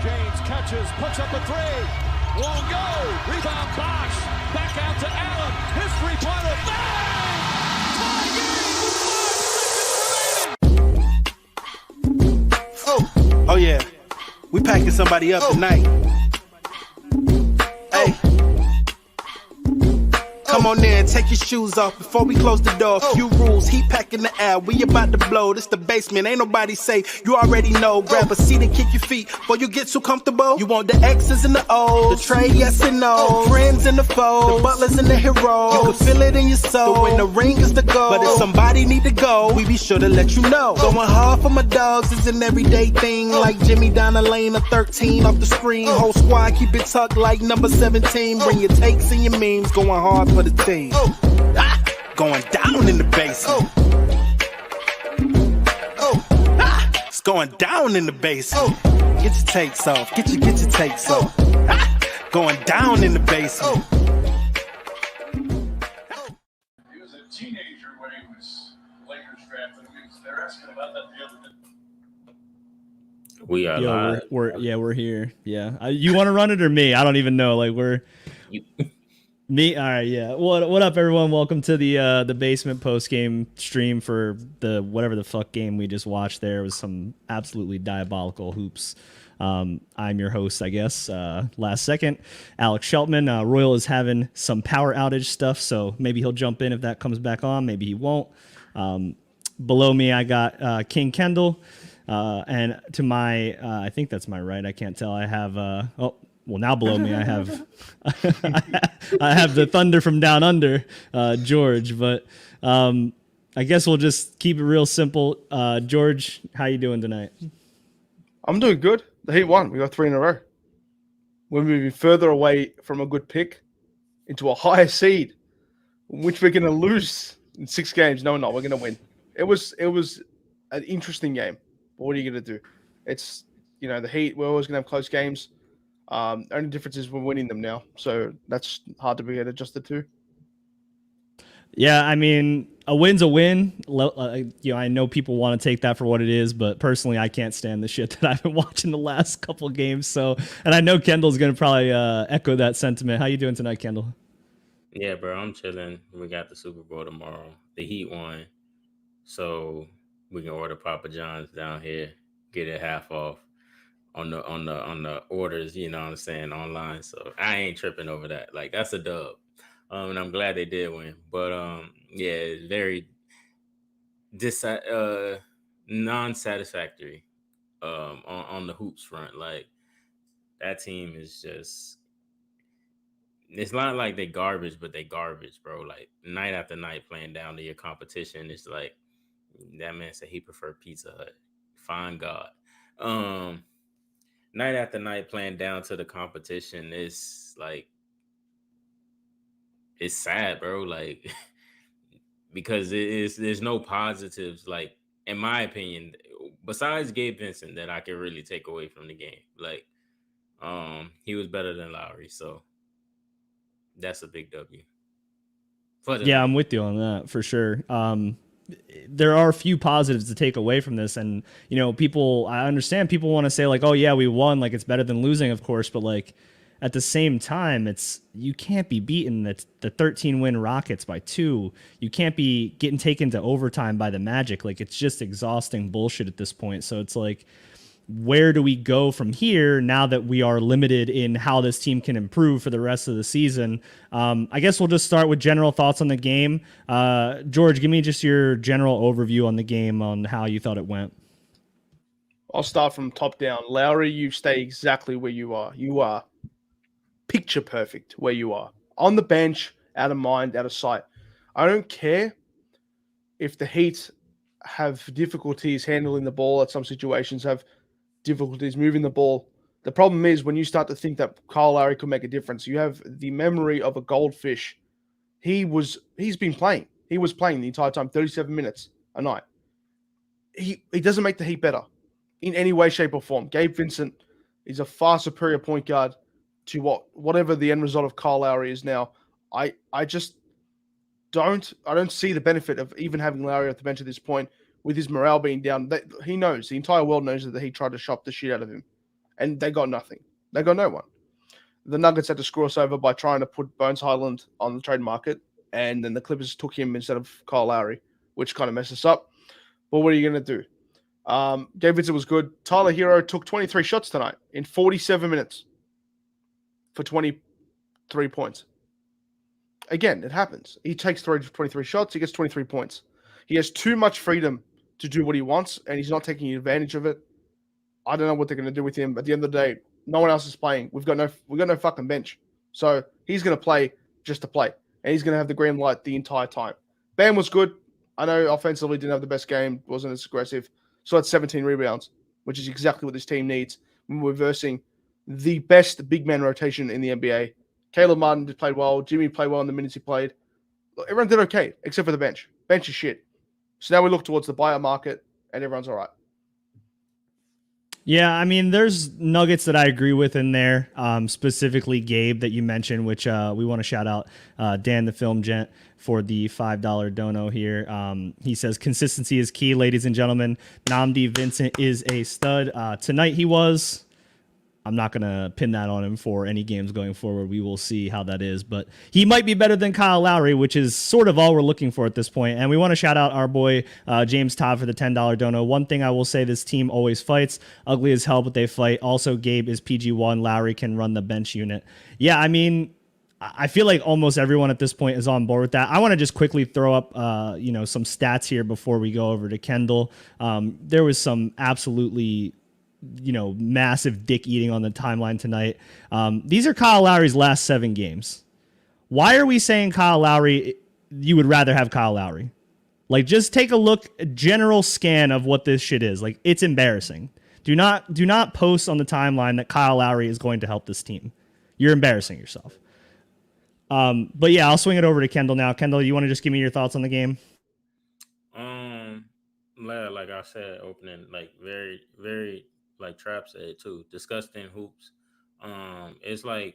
James catches, puts up a three. Won't go. Rebound Bosch. Back out to Allen. His three-pointer. Bang! Tie game with 5 seconds remaining. Oh yeah. We packing somebody up tonight. Hey. Come on in, take your shoes off before we close the door. Few rules, heat packing the air, we about to blow. This the basement, ain't nobody safe, you already know. Grab a seat and kick your feet before you get too comfortable. You want the X's and the O's, the Trey, yes and no, friends and the foes, the Butlers and the Herro. You can feel it in your soul, the win the ring is the goal. But if somebody need to go, we be sure to let you know. Going hard for my dogs is an everyday thing, like Jimmy down the lane of 13 off the screen. Whole squad keep it tucked like number 17. Bring your takes and your memes, going hard for the team. Going down in the basement. It's going down in the basement. Get your takes off. Get your takes off. Going down in the basement. He was a teenager when he was Lakers drafted. They're asking about that the other day. We are live. We're here. Yeah. You want to run it or me? I don't even know. Like me. All right. Yeah. What up, everyone? Welcome to the basement post game stream for the whatever the fuck game we just watched. There was some absolutely diabolical hoops. I'm your host, I guess. Last second, Alex Sheltman. Royal is having some power outage stuff, so maybe he'll jump in if that comes back on. Maybe he won't. Below me, I got King Kendall. And to my, I think that's my right. I can't tell. I have, now below me, I have, I have the Thunder from down under, George. But I guess we'll just keep it real simple. George, how you doing tonight? I'm doing good. The Heat won. We got 3 in a row. We're moving further away from a good pick into a higher seed, which we're going to lose in 6 games. No, we're not. We're going to win. It was an interesting game. But what are you going to do? It's, the Heat, we're always going to have close games. Only difference is we're winning them now. So that's hard to get adjusted to. Yeah, I mean, a win's a win. I know people want to take that for what it is, but personally, I can't stand the shit that I've been watching the last couple games. So, and I know Kendall's going to probably echo that sentiment. How you doing tonight, Kendall? Yeah, bro, I'm chilling. We got the Super Bowl tomorrow. The Heat won, so we can order Papa John's down here, get it half off on the orders. You know what I'm saying, online. So I ain't tripping over that. Like, that's a dub. And I'm glad they did win. But yeah, it's very non-satisfactory on the hoops front. Like, that team is just, it's not like they garbage, but they garbage, bro. Like, night after night playing down to your competition. It's like, that man said he preferred Pizza Hut. Fine God. Night after night playing down to the competition is like, it's sad, bro. Like, because there's no positives, like, in my opinion, besides Gabe Vincent, that I can really take away from the game. Like, he was better than Lowry, so that's a big W. Yeah, I'm with you on that for sure. There are a few positives to take away from this, and I understand people want to say like, oh yeah, we won, like it's better than losing, of course, but like, at the same time, you can't be beating the 13-win Rockets by 2. You can't be getting taken to overtime by the Magic. Like, it's just exhausting bullshit at this point. So it's like, where do we go from here now that we are limited in how this team can improve for the rest of the season? I guess we'll just start with general thoughts on the game. George, give me just your general overview on the game, on how you thought it went. I'll start from top down. Lowry, you stay exactly where you are. You are picture perfect where you are. On the bench, out of mind, out of sight. I don't care if the Heat have difficulties handling the ball at some situations, have difficulties moving the ball. The problem is when you start to think that Kyle Lowry could make a difference, you have the memory of a goldfish. He's been playing. He was playing the entire time, 37 minutes a night. He doesn't make the Heat better in any way, shape, or form. Gabe Vincent is a far superior point guard to whatever the end result of Kyle Lowry is now. I just don't see the benefit of even having Lowry off the bench at this point with his morale being down. He knows, the entire world knows that he tried to shop the shit out of him. and they got nothing. They got no one. The Nuggets had to screw us over by trying to put Bones Highland on the trade market, and then the Clippers took him instead of Kyle Lowry, which kind of messed us up. But what are you going to do? Gabe Vincent was good. Tyler Herro took 23 shots tonight in 47 minutes for 23 points. Again, it happens. He takes 23 shots. He gets 23 points. He has too much freedom to do what he wants, and he's not taking advantage of it. I don't know what they're going to do with him. At the end of the day, no one else is playing. We've got no fucking bench. So he's going to play just to play, and he's going to have the green light the entire time. Bam was good. I know offensively didn't have the best game, wasn't as aggressive. So that's 17 rebounds, which is exactly what this team needs when we're versing the best big man rotation in the NBA. Caleb Martin did play well. Jimmy played well in the minutes he played. Everyone did okay, except for the bench. Bench is shit. So now we look towards the buyout market, and everyone's all right. Yeah, I mean, there's nuggets that I agree with in there, specifically Gabe that you mentioned, which we want to shout out Dan the Film Gent for the $5 dono here. He says, consistency is key, ladies and gentlemen. Nnamdi Vincent is a stud. Tonight he was. I'm not going to pin that on him for any games going forward. We will see how that is. But he might be better than Kyle Lowry, which is sort of all we're looking for at this point. And we want to shout out our boy James Todd for the $10 dono. One thing I will say, this team always fights. Ugly as hell, but they fight. Also, Gabe is PG1. Lowry can run the bench unit. Yeah, I mean, I feel like almost everyone at this point is on board with that. I want to just quickly throw up, some stats here before we go over to Kendall. There was some absolutely massive dick eating on the timeline tonight. These are Kyle Lowry's last 7 games. Why are we saying Kyle Lowry, you would rather have Kyle Lowry? Like, just take a look, a general scan of what this shit is. Like, it's embarrassing. Do not post on the timeline that Kyle Lowry is going to help this team. You're embarrassing yourself. But yeah, I'll swing it over to Kendall now. Kendall, you want to just give me your thoughts on the game? Like I said, opening, like very, very, like Trap said too, disgusting hoops. It's like,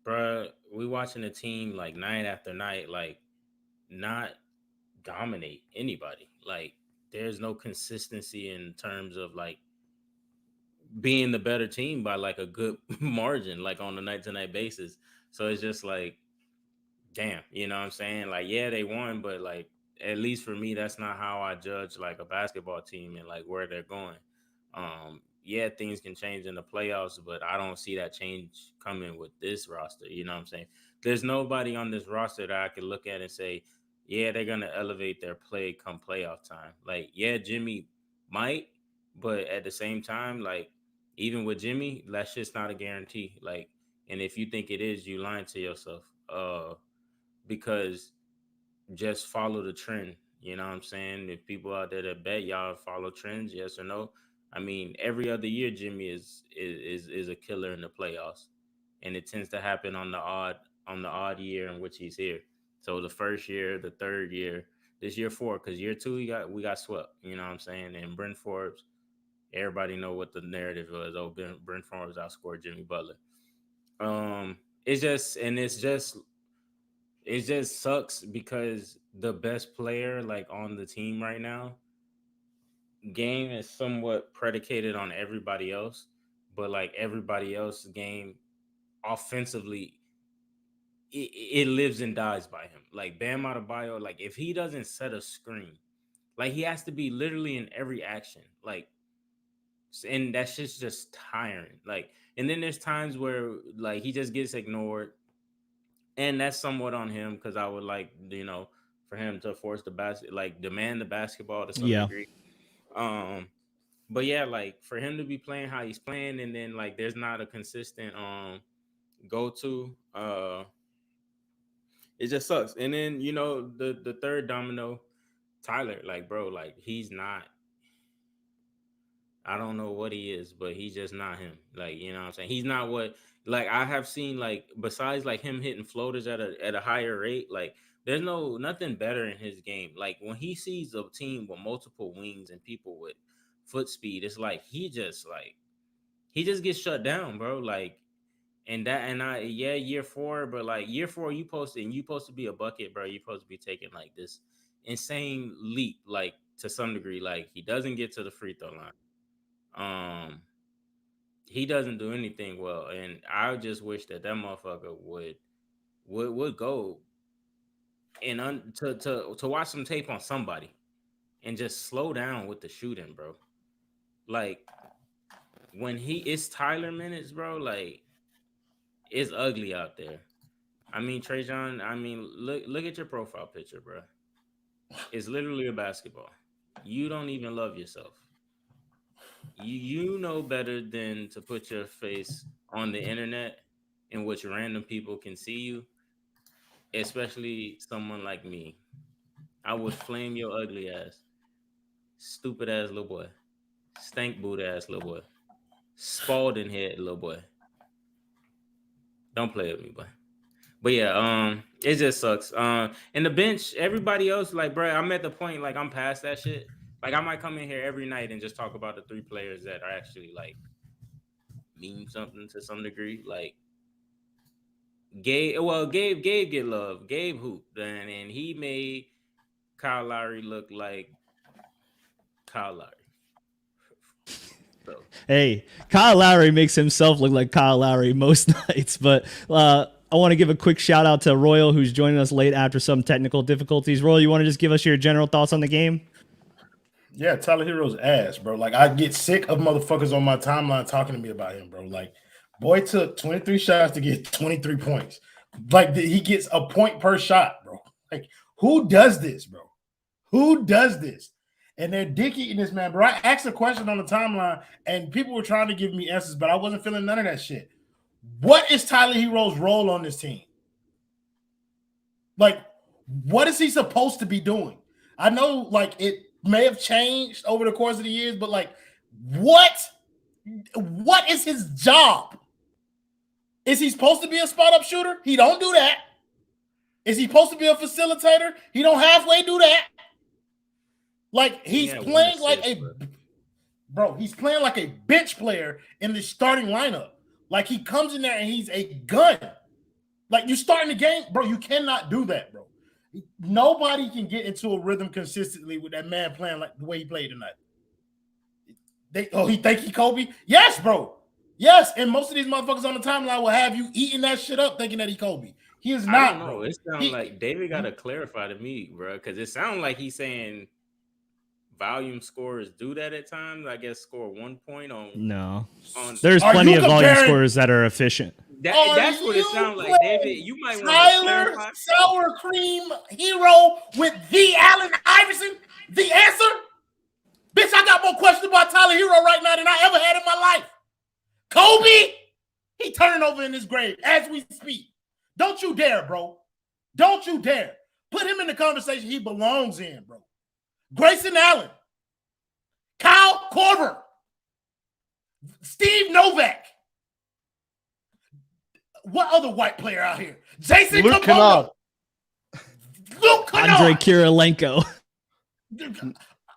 bruh, we watching a team like night after night, like not dominate anybody. Like, there's no consistency in terms of like being the better team by like a good margin, like on a night to night basis. So it's just like, damn, you know what I'm saying? Like, yeah, they won, but like, at least for me, that's not how I judge like a basketball team and like where they're going. Yeah, things can change in the playoffs, but I don't see that change coming with this roster. You know what I'm saying? There's nobody on this roster that I can look at and say, yeah, they're going to elevate their play come playoff time. Like, yeah, Jimmy might, but at the same time, like, even with Jimmy, that's just not a guarantee. Like, and if you think it is, you lying to yourself. Because just follow the trend. You know what I'm saying? If people out there that bet, y'all follow trends, yes or no? I mean, every other year Jimmy is a killer in the playoffs, and it tends to happen on the odd year in which he's here. So the first year, the third year, this year 4, because year 2 we got swept. You know what I'm saying? And Brent Forbes, everybody know what the narrative was. Oh, Brent Forbes outscored Jimmy Butler. It just sucks because the best player like on the team right now, game is somewhat predicated on everybody else, but like everybody else's game offensively, it lives and dies by him. Like Bam Adebayo, like if he doesn't set a screen, like he has to be literally in every action, like, and that's just tiring. Like, and then there's times where like he just gets ignored, and that's somewhat on him because I would like for him to force the basket, like demand the basketball to some degree. But yeah, like for him to be playing how he's playing, and then like there's not a consistent go to, it just sucks. And then the third domino, Tyler, like bro, like he's not. I don't know what he is, but he's just not him. Like, you know what I'm saying? He's not what, like, I have seen, like, besides, like, him hitting floaters at a higher rate, like, there's nothing better in his game. Like, when he sees a team with multiple wings and people with foot speed, it's like, he just gets shut down, bro. Like, year 4, but, like, year 4, you supposed to be a bucket, bro. You're supposed to be taking, like, this insane leap, like, to some degree. Like, he doesn't get to the free throw line. he doesn't do anything well, and I just wish that motherfucker would go and to watch some tape on somebody and just slow down with the shooting, bro. Like when it's Tyler minutes, bro, like it's ugly out there. I mean, Trajan, look at your profile picture, bro. It's literally a basketball. You don't even love yourself. You know better than to put your face on the internet in which random people can see you, especially someone like me. I would flame your ugly ass, stupid ass little boy, stank boot ass little boy, Spalding head little boy. Don't play with me, boy. But yeah, it just sucks. And the bench, everybody else, like, bro, I'm at the point, like, I'm past that shit. Like, I might come in here every night and just talk about the 3 players that are actually, like, mean something to some degree. Like, Gabe get love. Gabe hooped, and he made Kyle Lowry look like Kyle Lowry. So. Hey, Kyle Lowry makes himself look like Kyle Lowry most nights, but I want to give a quick shout out to Royal, who's joining us late after some technical difficulties. Royal, you want to just give us your general thoughts on the game? Yeah, Tyler Herro's ass, bro. Like, I get sick of motherfuckers on my timeline talking to me about him, bro. Like, boy took 23 shots to get 23 points. Like, he gets a point per shot, bro. Like, who does this, bro? Who does this? And they're dick-eating this, man, bro. I asked a question on the timeline, and people were trying to give me answers, but I wasn't feeling none of that shit. What is Tyler Herro's role on this team? Like, what is he supposed to be doing? I know, like, it may have changed over the course of the years, but, like, what is his job? Is he supposed to be a spot-up shooter? He don't do that. Is he supposed to be a facilitator? He don't halfway do that. Like, he's playing like he's playing like a bench player in the starting lineup. Like, he comes in there and he's a gun. Like, you starting the game, bro, you cannot do that, bro. Nobody can get into a rhythm consistently with that man playing like the way he played tonight. He think he Kobe? Yes, bro. Yes, and most of these motherfuckers on the timeline will have you eating that shit up thinking that he Kobe. He is not, I don't know. bro. It sounds like David got to clarify to me, bro, because it sounds like he's saying volume scorers do that at times. I guess score 1 point on. No, there's plenty of volume scorers that are efficient. That's what it sounds like, David. You might want Tyler Sour Cream Herro with the Allen Iverson. The answer, bitch. I got more questions about Tyler Herro right now than I ever had in my life. Kobe, he turning over in his grave as we speak. Don't you dare, bro. Don't you dare put him in the conversation he belongs in, bro. Grayson Allen, Kyle Korver, Steve Novak. What other white player out here? Jason Luke Kennard. Luke Kennard. Andre Kirilenko.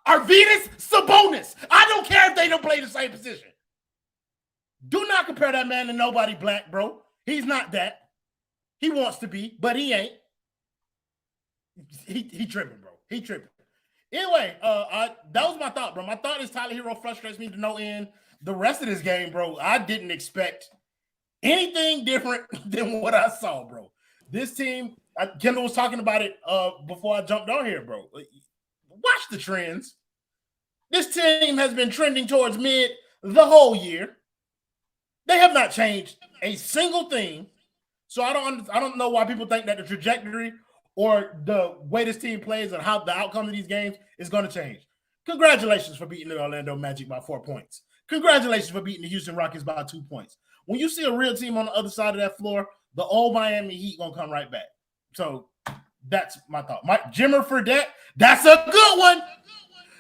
Arvydas Sabonis. I don't care if they don't play the same position. Do not compare that man to nobody black, bro. He's not that. He wants to be, but he ain't. He tripping, bro. He tripping. Anyway, that was my thought, bro. My thought is Tyler Herro frustrates me to no end. The rest of this game, bro, I didn't expect anything different than what I saw, bro. This team, Kendall was talking about it before I jumped on here, bro. Watch the trends. This team has been trending towards mid the whole year. They have not changed a single thing. So I don't know why people think that the trajectory or the way this team plays and how the outcome of these games is going to change. Congratulations for beating the Orlando Magic by 4 points. Congratulations for beating the Houston Rockets by 2 points. When you see a real team on the other side of that floor, the old Miami Heat going to come right back. So that's my thought. Jimmer Fredette, that's a good one.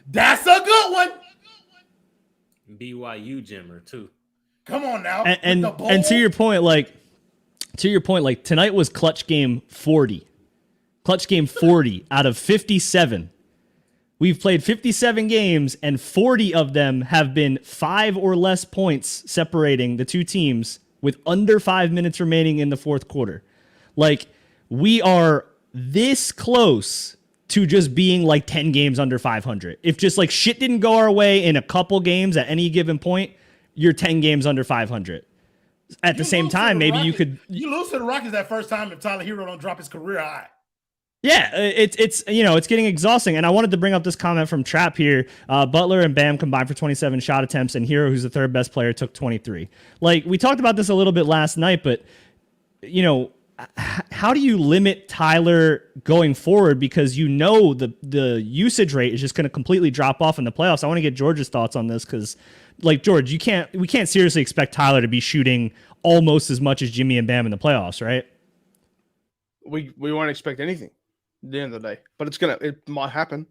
That's a good one. BYU Jimmer, too. Come on now. And to your point, like tonight was clutch game 40. Clutch game 40 out of 57. We've played 57 games, and 40 of them have been 5 or less points separating the two teams with under 5 minutes remaining in the fourth quarter. Like, we are this close to just being like 10 games under 500. If just like shit didn't go our way in a couple games at any given point, you're 10 games under 500. At the same time, maybe you could. You lose to the Rockets that first time if Tyler Herro don't drop his career high. Yeah, it's it's getting exhausting. And I wanted to bring up this comment from Trap here. Butler and Bam combined for 27 shot attempts, and Herro, who's the third best player, took 23. Like, we talked about this a little bit last night, but how do you limit Tyler going forward? Because the usage rate is just going to completely drop off in the playoffs. I want to get George's thoughts on this because, like, George, we can't seriously expect Tyler to be shooting almost as much as Jimmy and Bam in the playoffs, right? We won't expect anything at the end of the day, but it might happen.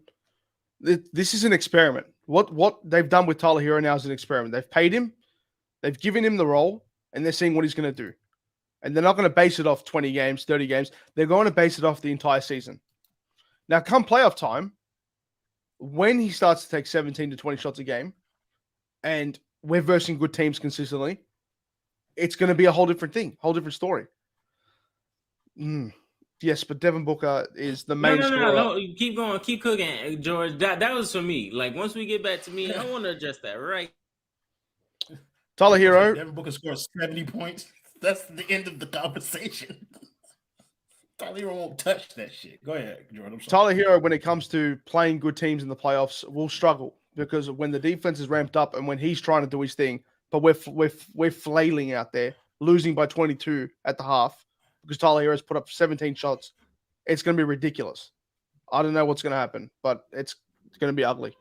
This is an experiment. What they've done with Tyler Herro now is an experiment. They've paid him, they've given him the role, and they're seeing what he's going to do. And they're not going to base it off 20 games, 30 games. They're going to base it off the entire season. Now, come playoff time, when he starts to take 17 to 20 shots a game, and we're versing good teams consistently, it's going to be a whole different thing, whole different story. Yes, but Devin Booker is the main scorer. No. Keep going. Keep cooking, George. That was for me. Like, once we get back to me, I want to address that, right? Tyler Herro. Devin Booker scores 70 points. That's the end of the conversation. Tyler Herro won't touch that shit. Go ahead, Jordan. Tyler Herro, when it comes to playing good teams in the playoffs, will struggle because when the defense is ramped up and when he's trying to do his thing, but we're flailing out there, losing by 22 at the half because Tyler Herro's put up 17 shots. It's going to be ridiculous. I don't know what's going to happen, but it's going to be ugly.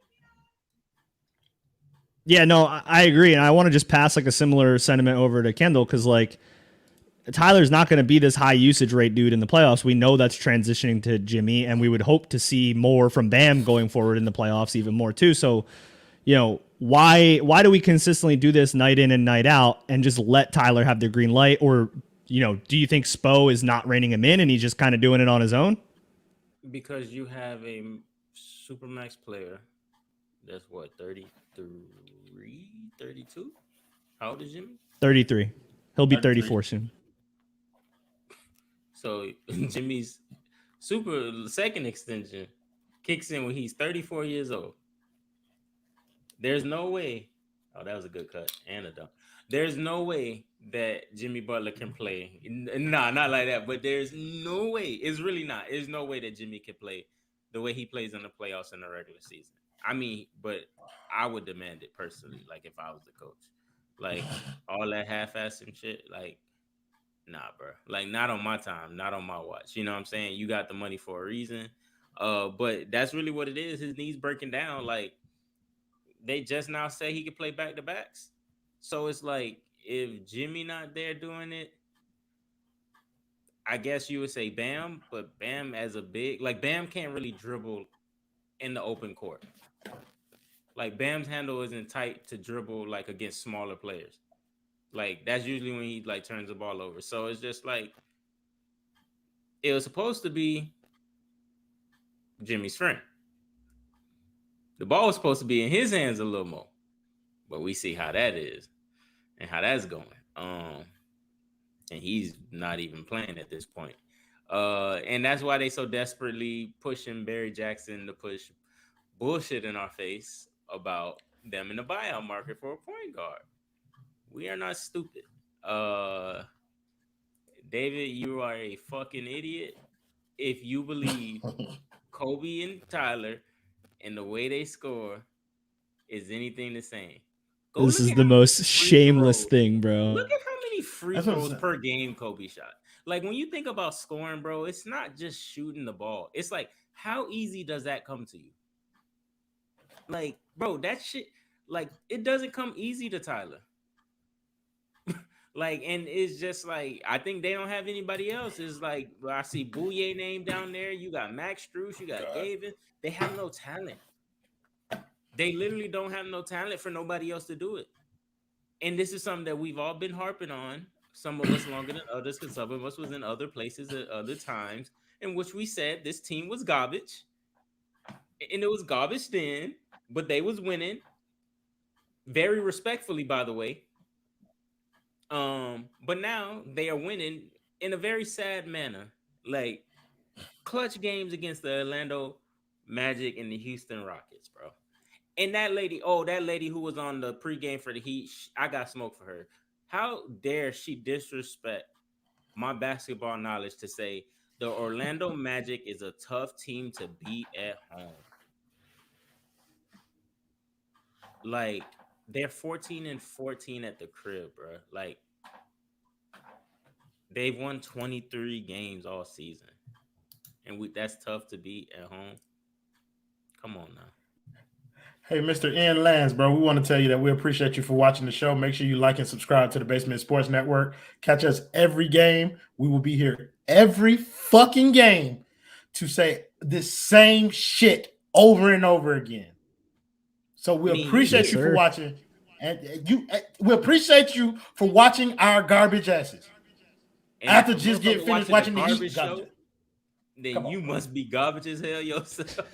Yeah, no, I agree. And I want to just pass like a similar sentiment over to Kendall because, like, Tyler's not going to be this high usage rate dude in the playoffs. We know that's transitioning to Jimmy, and we would hope to see more from Bam going forward in the playoffs, even more too. So, why do we consistently do this night in and night out and just let Tyler have the green light? Or, do you think Spo is not reining him in and he's just kind of doing it on his own? Because you have a supermax player that's what, 33, 32? How old is Jimmy? 33. He'll be 34 soon. So Jimmy's second extension kicks in when he's 34 years old. There's no way. Oh, that was a good cut and a dunk. There's no way that Jimmy Butler can play. Nah, not like that. But there's no way. It's really not. There's no way that Jimmy can play the way he plays in the playoffs in the regular season. I mean, but I would demand it personally, like if I was the coach. Like, all that half-assing shit, like, nah, bro. Like, not on my time, not on my watch. You know what I'm saying? You got the money for a reason. But that's really what it is. His knees breaking down. Like, they just now say he could play back-to-backs. So it's like, if Jimmy not there doing it, I guess you would say Bam, but Bam as a big, like, Bam can't really dribble in the open court. Like, Bam's handle isn't tight to dribble, like, against smaller players. Like, that's usually when he, like, turns the ball over. So it's just like, it was supposed to be Jimmy's friend. The ball was supposed to be in his hands a little more. But we see how that is and how that's going. And he's not even playing at this point. And that's why they so desperately pushing Barry Jackson to push bullshit in our face about them in the buyout market for a point guard. We are not stupid. David, you are a fucking idiot if you believe Kobe and Tyler and the way they score is anything the same. This is the most shameless thing, bro. Look at how many free throws per game Kobe shot. Like, when you think about scoring, bro, it's not just shooting the ball. It's like, how easy does that come to you? Like, bro, that shit, like, it doesn't come easy to Tyler. Like, and it's just like, I think they don't have anybody else. It's like, I see Bouye name down there. You got Max Strus. You got Gabe. They have no talent. They literally don't have no talent for nobody else to do it. And this is something that we've all been harping on. Some of us longer than others, because some of us was in other places at other times, in which we said this team was garbage. And it was garbage then, but they was winning. Very respectfully, by the way. But now they are winning in a very sad manner. Like, clutch games against the Orlando Magic and the Houston Rockets, bro. And that lady who was on the pregame for the Heat, I got smoke for her. How dare she disrespect my basketball knowledge to say the Orlando Magic is a tough team to beat at home? Like, they're 14-14 at the crib, bro. Like, they've won 23 games all season. And that's tough to beat at home. Come on now. Hey, Mr. N. Lands, bro, we want to tell you that we appreciate you for watching the show. Make sure you like and subscribe to the Basement Sports Network. Catch us every game. We will be here every fucking game to say the same shit over and over again. So we appreciate you for watching. And we appreciate you for watching our garbage asses. And after just getting finished watching the garbage Heat show, then you must be garbage as hell yourself.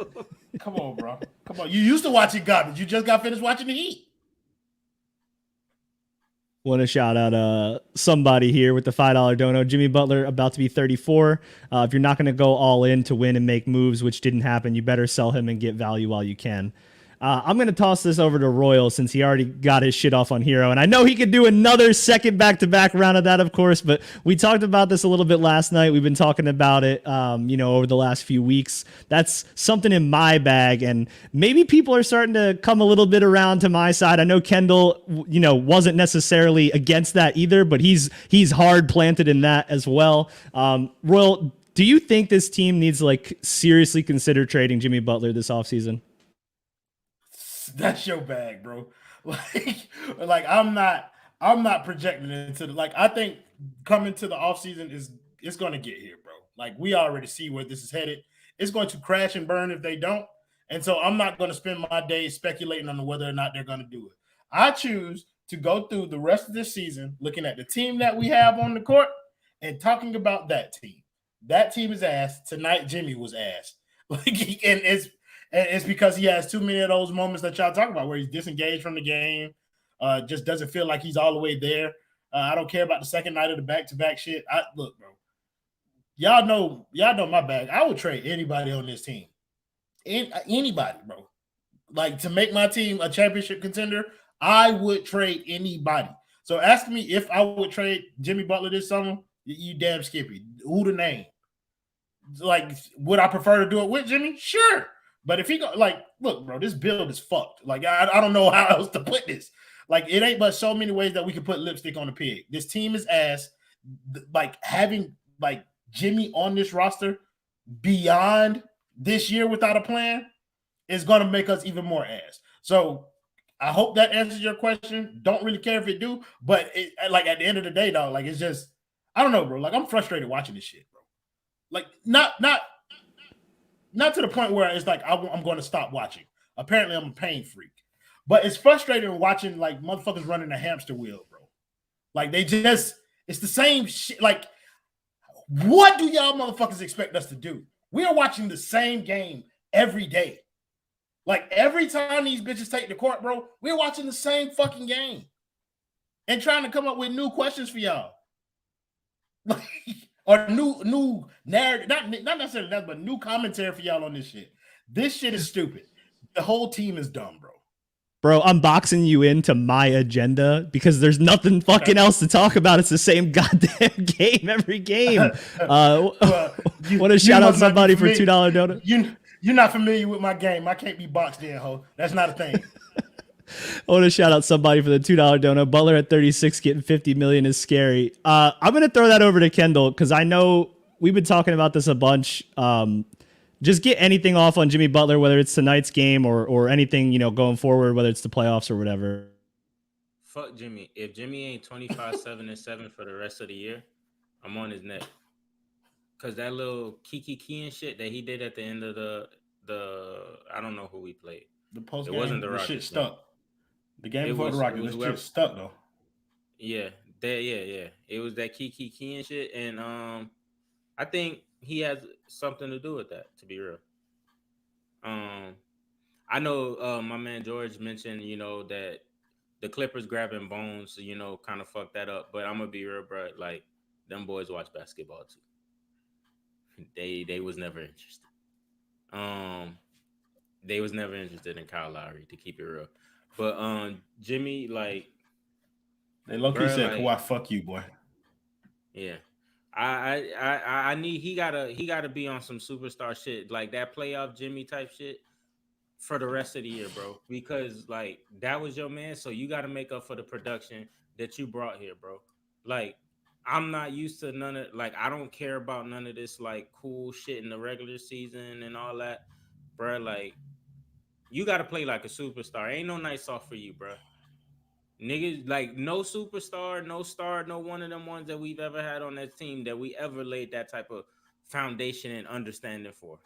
Come on, bro. Come on. You used to watching garbage. You just got finished watching the Heat. Want to shout out somebody here with the $5 dono. Jimmy Butler about to be 34. If you're not going to go all in to win and make moves, which didn't happen, you better sell him and get value while you can. I'm going to toss this over to Royal since he already got his shit off on Herro. And I know he could do another second back-to-back round of that, of course, but we talked about this a little bit last night. We've been talking about it, over the last few weeks. That's something in my bag, and maybe people are starting to come a little bit around to my side. I know Kendall, wasn't necessarily against that either, but he's hard planted in that as well. Royal, do you think this team needs to seriously consider trading Jimmy Butler this offseason? That's your bag, bro. I'm not projecting it into I think coming to the offseason it's going to get here, bro. We already see where this is headed. It's going to crash and burn if they don't. And so I'm not going to spend my days speculating on whether or not they're going to do it. I choose to go through the rest of this season looking at the team that we have on the court and talking about that team. That team is ass. Tonight, Jimmy was ass. And it's because he has too many of those moments that y'all talk about where he's disengaged from the game, just doesn't feel like he's all the way there. I don't care about the second night of the back-to-back shit. Look, bro, y'all know my bag. I would trade anybody on this team. Anybody, bro. To make my team a championship contender, I would trade anybody. So ask me if I would trade Jimmy Butler this summer, you damn skippy. Who to name? Would I prefer to do it with Jimmy? Sure. But if he go, look, bro, this build is fucked. I don't know how else to put this. It ain't but so many ways that we can put lipstick on the pig. This team is ass. Having Jimmy on this roster beyond this year without a plan is going to make us even more ass. So I hope that answers your question. Don't really care if it do, but at the end of the day, dog, it's just, I don't know, bro. I'm frustrated watching this shit, bro. Not to the point where it's I'm going to stop watching. Apparently, I'm a pain freak. But it's frustrating watching, motherfuckers running a hamster wheel, bro. It's the same shit. What do y'all motherfuckers expect us to do? We are watching the same game every day. Every time these bitches take the court, bro, we're watching the same fucking game. And trying to come up with new questions for y'all. Or new narrative, not necessarily that, but new commentary for y'all on this shit. This shit is stupid. The whole team is dumb, bro. Bro, I'm boxing you into my agenda because there's nothing fucking else to talk about. It's the same goddamn game every game. Want to shout out somebody for $2 donut? You're not familiar with my game. I can't be boxed in, ho. That's not a thing. I want to shout out somebody for the $2 donut. Butler at 36 getting 50 million is scary. I'm going to throw that over to Kendall because I know we've been talking about this a bunch. Just get anything off on Jimmy Butler, whether it's tonight's game or anything, going forward, whether it's the playoffs or whatever. Fuck Jimmy. If Jimmy ain't 25, 7 and 7 for the rest of the year, I'm on his neck. Because that little kiki and shit that he did at the end of the I don't know who we played. The postgame, it wasn't the Rockets. Shit stuck. The game before the Rockets was just stuck though. Yeah. It was that kiki and shit, and I think he has something to do with that. To be real, I know my man George mentioned, that the Clippers grabbing Bones, kind of fucked that up. But I'm gonna be real, bro. Them boys watch basketball too. They was never interested. They was never interested in Kyle Lowry, to keep it real. But Jimmy, like, They low-key bruh, said, like, Kawhi, fuck you, boy. yeah. I need he gotta be on some superstar shit, like that playoff Jimmy type shit for the rest of the year, bro. Because like that was your man, so you gotta make up for the production that you brought here, bro. Like, I'm not used to none of, like, I don't care about none of this like cool shit in the regular season and all that, bro. Like, you gotta play like a superstar. Ain't no nights off for you, bro. Niggas, like, no superstar, no star, no one of them ones that we've ever had on that team that we ever laid that type of foundation and understanding for.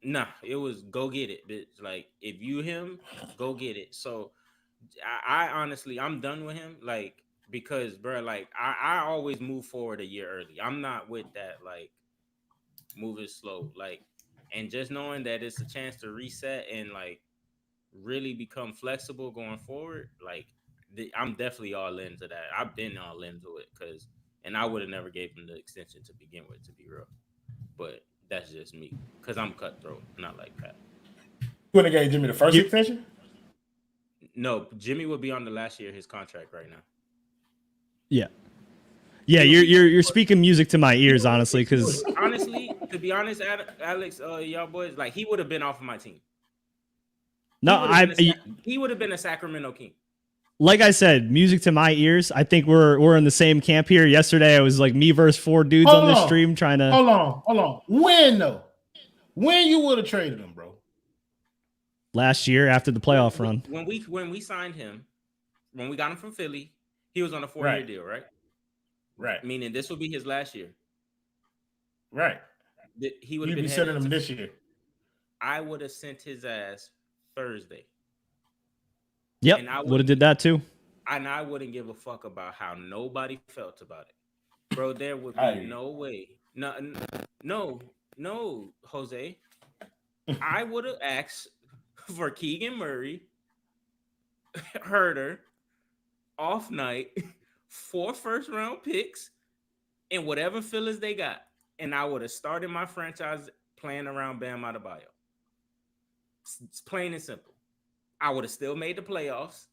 Nah, it was go get it, bitch. Like, if you him, go get it. So I honestly, I'm done with him. Like, because, bro, like, I always move forward a year early. I'm not with that, like, moving slow. Like, and just knowing that it's a chance to reset and, like, really become flexible going forward, like, I'm definitely all into that. I've been all into it and I would have never gave him the extension to begin with, to be real. But that's just me, because I'm cutthroat, not like that. You wouldn't have gave Jimmy the first extension? No, Jimmy would be on the last year of his contract right now. Yeah. Yeah, you're speaking music to my ears, honestly, because honestly, to be honest, Alex, y'all boys, like, he would have been off of my team. No, he would have been a Sacramento King. Like I said, music to my ears. I think we're in the same camp here. Yesterday, I was like me versus 4 dudes on this stream trying to. Hold on. When though? When you would have traded him, bro? Last year after the playoff run. When we signed him, when we got him from Philly, he was on a 4-year deal, right? Right. Meaning this will be his last year. Right. He would have been sending him this year. I would have sent his ass Thursday. Yep, would have did that too. And I wouldn't give a fuck about how nobody felt about it, bro. There would be no way. No, Jose. I would have asked for Keegan Murray, Herter, off night, 4 first-round picks, and whatever fillers they got, and I would have started my franchise playing around Bam Adebayo. It's plain and simple. I would have still made the playoffs,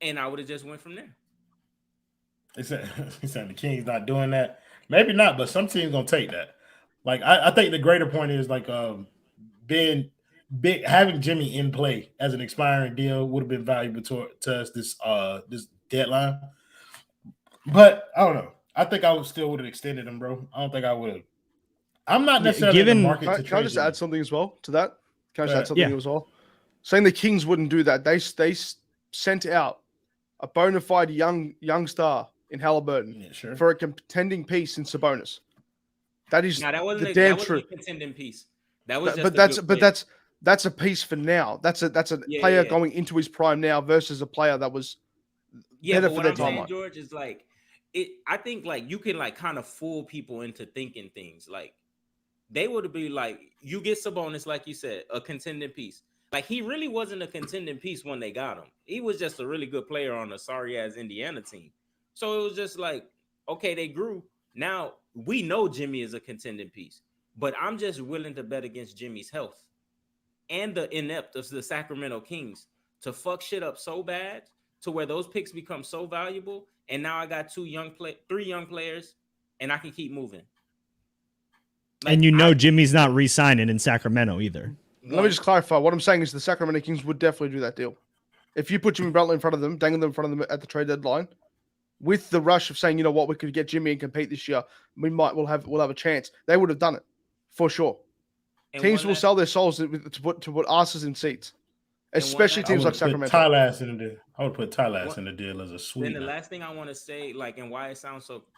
and I would have just went from there. He said the Kings not doing that. Maybe not, but some teams gonna take that. Like, I think the greater point is like having Jimmy in play as an expiring deal would have been valuable to us this deadline. But I don't know. I think I would have extended him, bro. I don't think I would have. I'm not necessarily in the market to trade. Can I just add something as well to that? Can I just add something as well? Saying the Kings wouldn't do that. They sent out a bona fide young star in Halliburton for a contending piece in Sabonis. That is the damn truth. A contending piece. That was just that's a piece for now. That's a player going into his prime now versus a player that was better for their timeline. George, is like it. I think like you can like kind of fool people into thinking things like. They would be like, you get Sabonis, like you said, a contending piece. Like, he really wasn't a contending piece when they got him. He was just a really good player on a sorry-ass Indiana team. So it was just like, okay, they grew. Now, we know Jimmy is a contending piece. But I'm just willing to bet against Jimmy's health and the inept of the Sacramento Kings to fuck shit up so bad to where those picks become so valuable. And now I got 3 young players, and I can keep moving. Like, and Jimmy's not re-signing in Sacramento either. Let me just clarify. What I'm saying is the Sacramento Kings would definitely do that deal. If you put Jimmy Butler in front of them, dangle them in front of them at the trade deadline, with the rush of saying, you know what, we could get Jimmy and compete this year, we'll have a chance. They would have done it for sure. And teams will sell their souls to put asses in seats, especially teams like Sacramento. I would put Tyler in the deal as a sweetener. Then the last thing I want to say, like, and why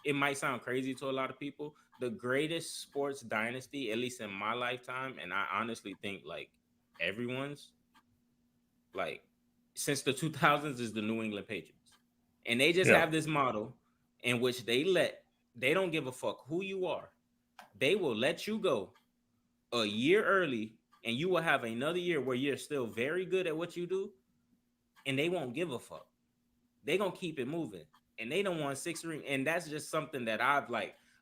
it might sound crazy to a lot of people. The greatest sports dynasty, at least in my lifetime, and I honestly think like everyone's, like since the 2000s, is the New England Patriots. And they just have this model in which they don't give a fuck who you are. They will let you go a year early, and you will have another year where you're still very good at what you do, and they won't give a fuck. They're going to keep it moving, and they don't want 6 rings. And that's just something that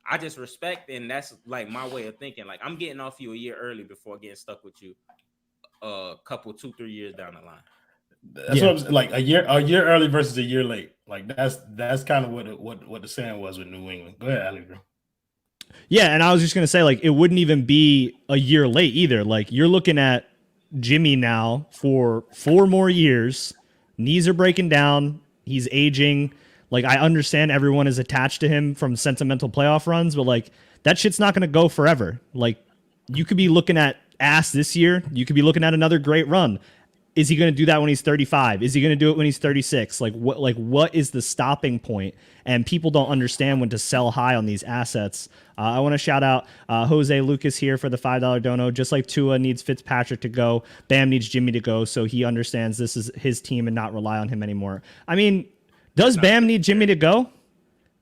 I just respect, and that's like my way of thinking. Like I'm getting off you a year early before getting stuck with you a couple 2-3 years down the line. That's what I'm saying, like a year early versus a year late. Like that's kind of what the saying was with New England. Go ahead, Alex, bro. Yeah, and I was just gonna say, like, it wouldn't even be a year late either. Like, you're looking at Jimmy now for 4 more years. Knees are breaking down. He's aging. Like, I understand everyone is attached to him from sentimental playoff runs, but like that shit's not gonna go forever. Like, you could be looking at ass this year. You could be looking at another great run. Is he going to do that when he's 35? Is he going to do it when he's 36? Like what is the stopping point? And people don't understand when to sell high on these assets. I want to shout out Jose Lucas here for the $5 dono. Just like Tua needs Fitzpatrick to go, Bam needs Jimmy to go, so he understands this is his team and not rely on him anymore. I mean, does Bam need Jimmy to go?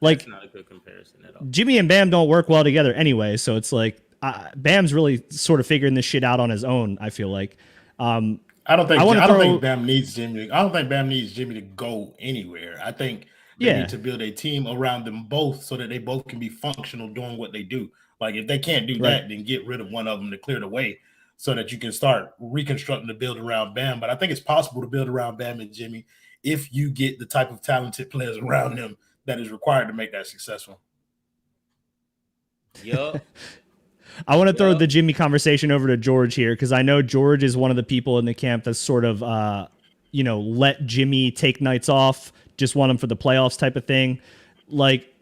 Like, that's not a good comparison at all. Jimmy and Bam don't work well together anyway, so it's like Bam's really sort of figuring this shit out on his own, I feel like. I don't think Bam needs Jimmy. I don't think Bam needs Jimmy to go anywhere. I think they need to build a team around them both so that they both can be functional doing what they do. Like if they can't do that, then get rid of one of them to clear the way so that you can start reconstructing the build around Bam. But I think it's possible to build around Bam and Jimmy if you get the type of talented players around them that is required to make that successful. Yup. I want to throw the Jimmy conversation over to George here because I know George is one of the people in the camp that's sort of, let Jimmy take nights off, just want him for the playoffs type of thing. Like,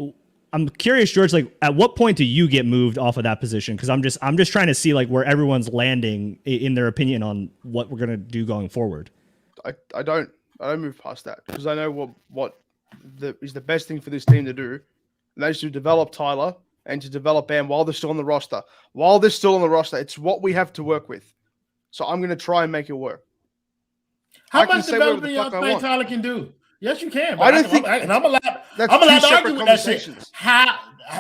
I'm curious, George, like at what point do you get moved off of that position? Because I'm just trying to see like where everyone's landing in their opinion on what we're gonna do going forward. I don't move past that because I know what is the best thing for this team to do, and that is to develop Tyler and to develop Bam while they're still on the roster. While they're still on the roster, it's what we have to work with. So I'm going to try and make it work. How much developing you think Tyler can do? Yes, you can. I don't think, and I'm allowed to argue with that shit.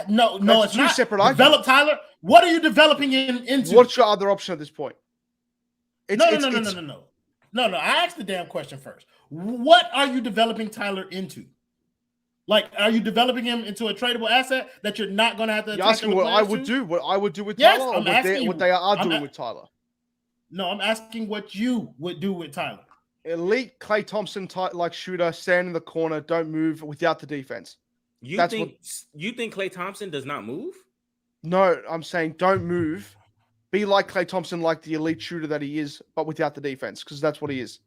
No, it's not. Separate develop Tyler. What are you developing into? What's your other option at this point? No. I asked the damn question first. What are you developing Tyler into? Like, are you developing him into a tradable asset that you're not going to have to? You're asking what I would do. What I would do with Tyler, or what they are doing with Tyler. No, I'm asking what you would do with Tyler. Elite Klay Thompson type like shooter, stand in the corner, don't move without the defense. You think Klay Thompson does not move? No, I'm saying don't move. Be like Klay Thompson, like the elite shooter that he is, but without the defense, because that's what he is.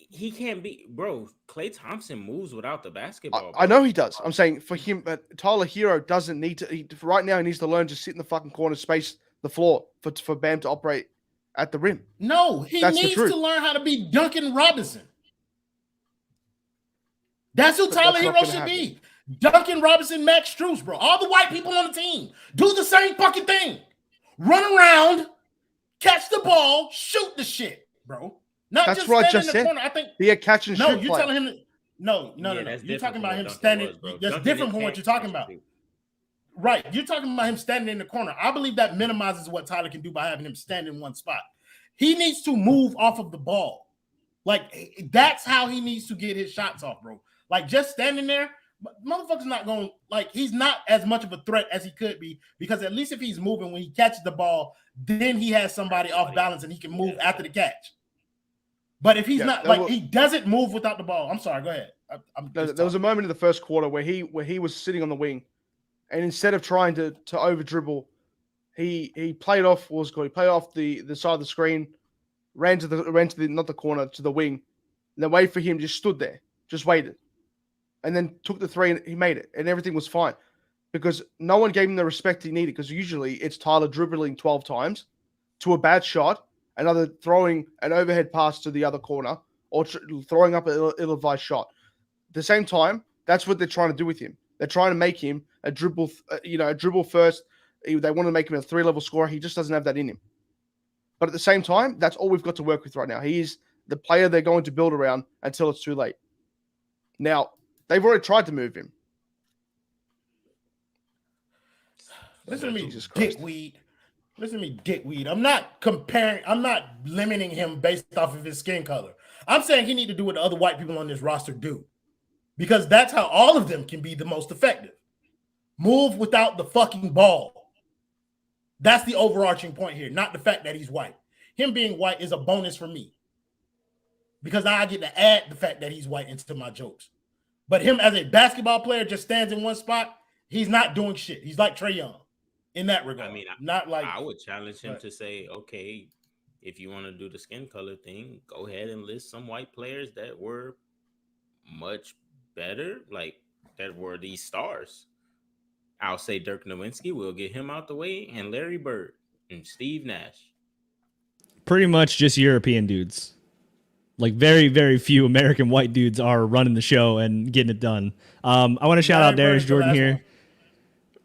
He can't be, bro. Klay Thompson moves without the basketball. I know he does. I'm saying for him, Tyler Herro doesn't need to. Right now, he needs to learn to sit in the fucking corner, space the floor for Bam to operate at the rim. No, he needs to learn how to be Duncan Robinson. That's who Tyler Herro should be. Duncan Robinson, Max Strus, bro. All the white people on the team do the same fucking thing. Run around, catch the ball, shoot the shit, bro. That's what I just said. Corner. I think be a catch and shoot. No, you're telling him. No. You're talking about him standing. That's different from what you're talking about. Right. You're talking about him standing in the corner. I believe that minimizes what Tyler can do by having him stand in one spot. He needs to move off of the ball. Like, that's how he needs to get his shots off, bro. Like, just standing there, motherfucker's not going, like, he's not as much of a threat as he could be, because at least if he's moving when he catches the ball, then he has somebody off balance and he can move after the catch. But if he's not, like, he doesn't move without the ball. I'm sorry, go ahead. There was a moment in the first quarter where he was sitting on the wing, and instead of trying to over dribble, he played off the side of the screen, ran to the not the corner, to the wing, and then waited for him, just stood there, just waited, and then took the three and he made it, and everything was fine because no one gave him the respect he needed, because usually it's Tyler dribbling 12 times to a bad shot, another throwing an overhead pass to the other corner, or throwing up an ill-advised shot. At the same time, that's what they're trying to do with him. They're trying to make him a dribble first. They want to make him a 3-level scorer. He just doesn't have that in him. But at the same time, that's all we've got to work with right now. He is the player they're going to build around until it's too late. Now, they've already tried to move him. Listen to me, dickweed. Listen to me, dickweed. I'm not limiting him based off of his skin color. I'm saying he need to do what the other white people on this roster do, because that's how all of them can be the most effective. Move without the fucking ball. That's the overarching point here, not the fact that he's white. Him being white is a bonus for me because now I get to add the fact that he's white into my jokes. But him as a basketball player just stands in one spot. He's not doing shit. He's like Trae Young in that regard. I mean, not like I would challenge him to say, okay, if you want to do the skin color thing, go ahead and list some white players that were much better, like that were these stars. I'll say Dirk Nowitzki. We'll get him out the way, and Larry Bird and Steve Nash. Pretty much just European dudes. Like very, very few American white dudes are running the show and getting it done. I want to shout out Darius Jordan here.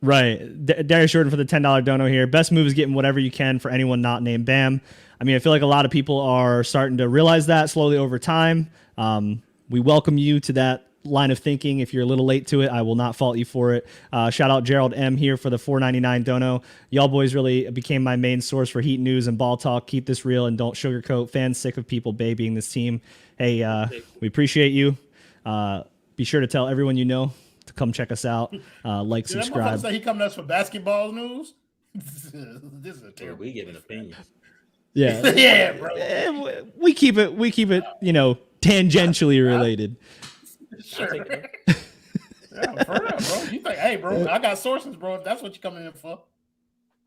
Right. Darius Jordan for the $10 dono here. Best move is getting whatever you can for anyone not named Bam. I mean, I feel like a lot of people are starting to realize that slowly over time. We welcome you to that line of thinking. If you're a little late to it, I will not fault you for it. Shout out Gerald M here for the $4.99 dono. Y'all boys really became my main source for Heat news and ball talk. Keep this real and don't sugarcoat. Fans sick of people babying this team. Hey, we appreciate you. Be sure to tell everyone you know to come check us out. Like, subscribe. Say he coming to us for basketball news. This is a terrible. We giving opinions. Yeah, yeah, bro. We keep it. Tangentially related. Sure. Yeah, for real, bro. You think, hey, bro, I got sources, bro. If that's what you're coming in for.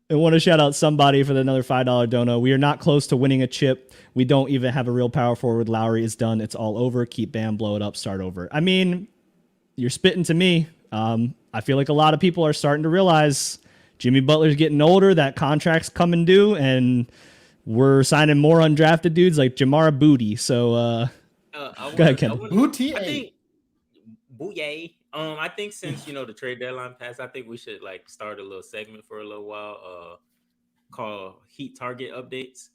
I want to shout out somebody for another $5 dono. We are not close to winning a chip. We don't even have a real power forward. Lowry is done. It's all over. Keep Bam, blow it up, start over. I mean, you're spitting to me. I feel like a lot of people are starting to realize Jimmy Butler's getting older. That contract's coming due, and we're signing more undrafted dudes like Jamara Booty. So go ahead, Ken. Booty. Booyah. I think since the trade deadline passed, I think we should like start a little segment for a little while, called Heat Target Updates.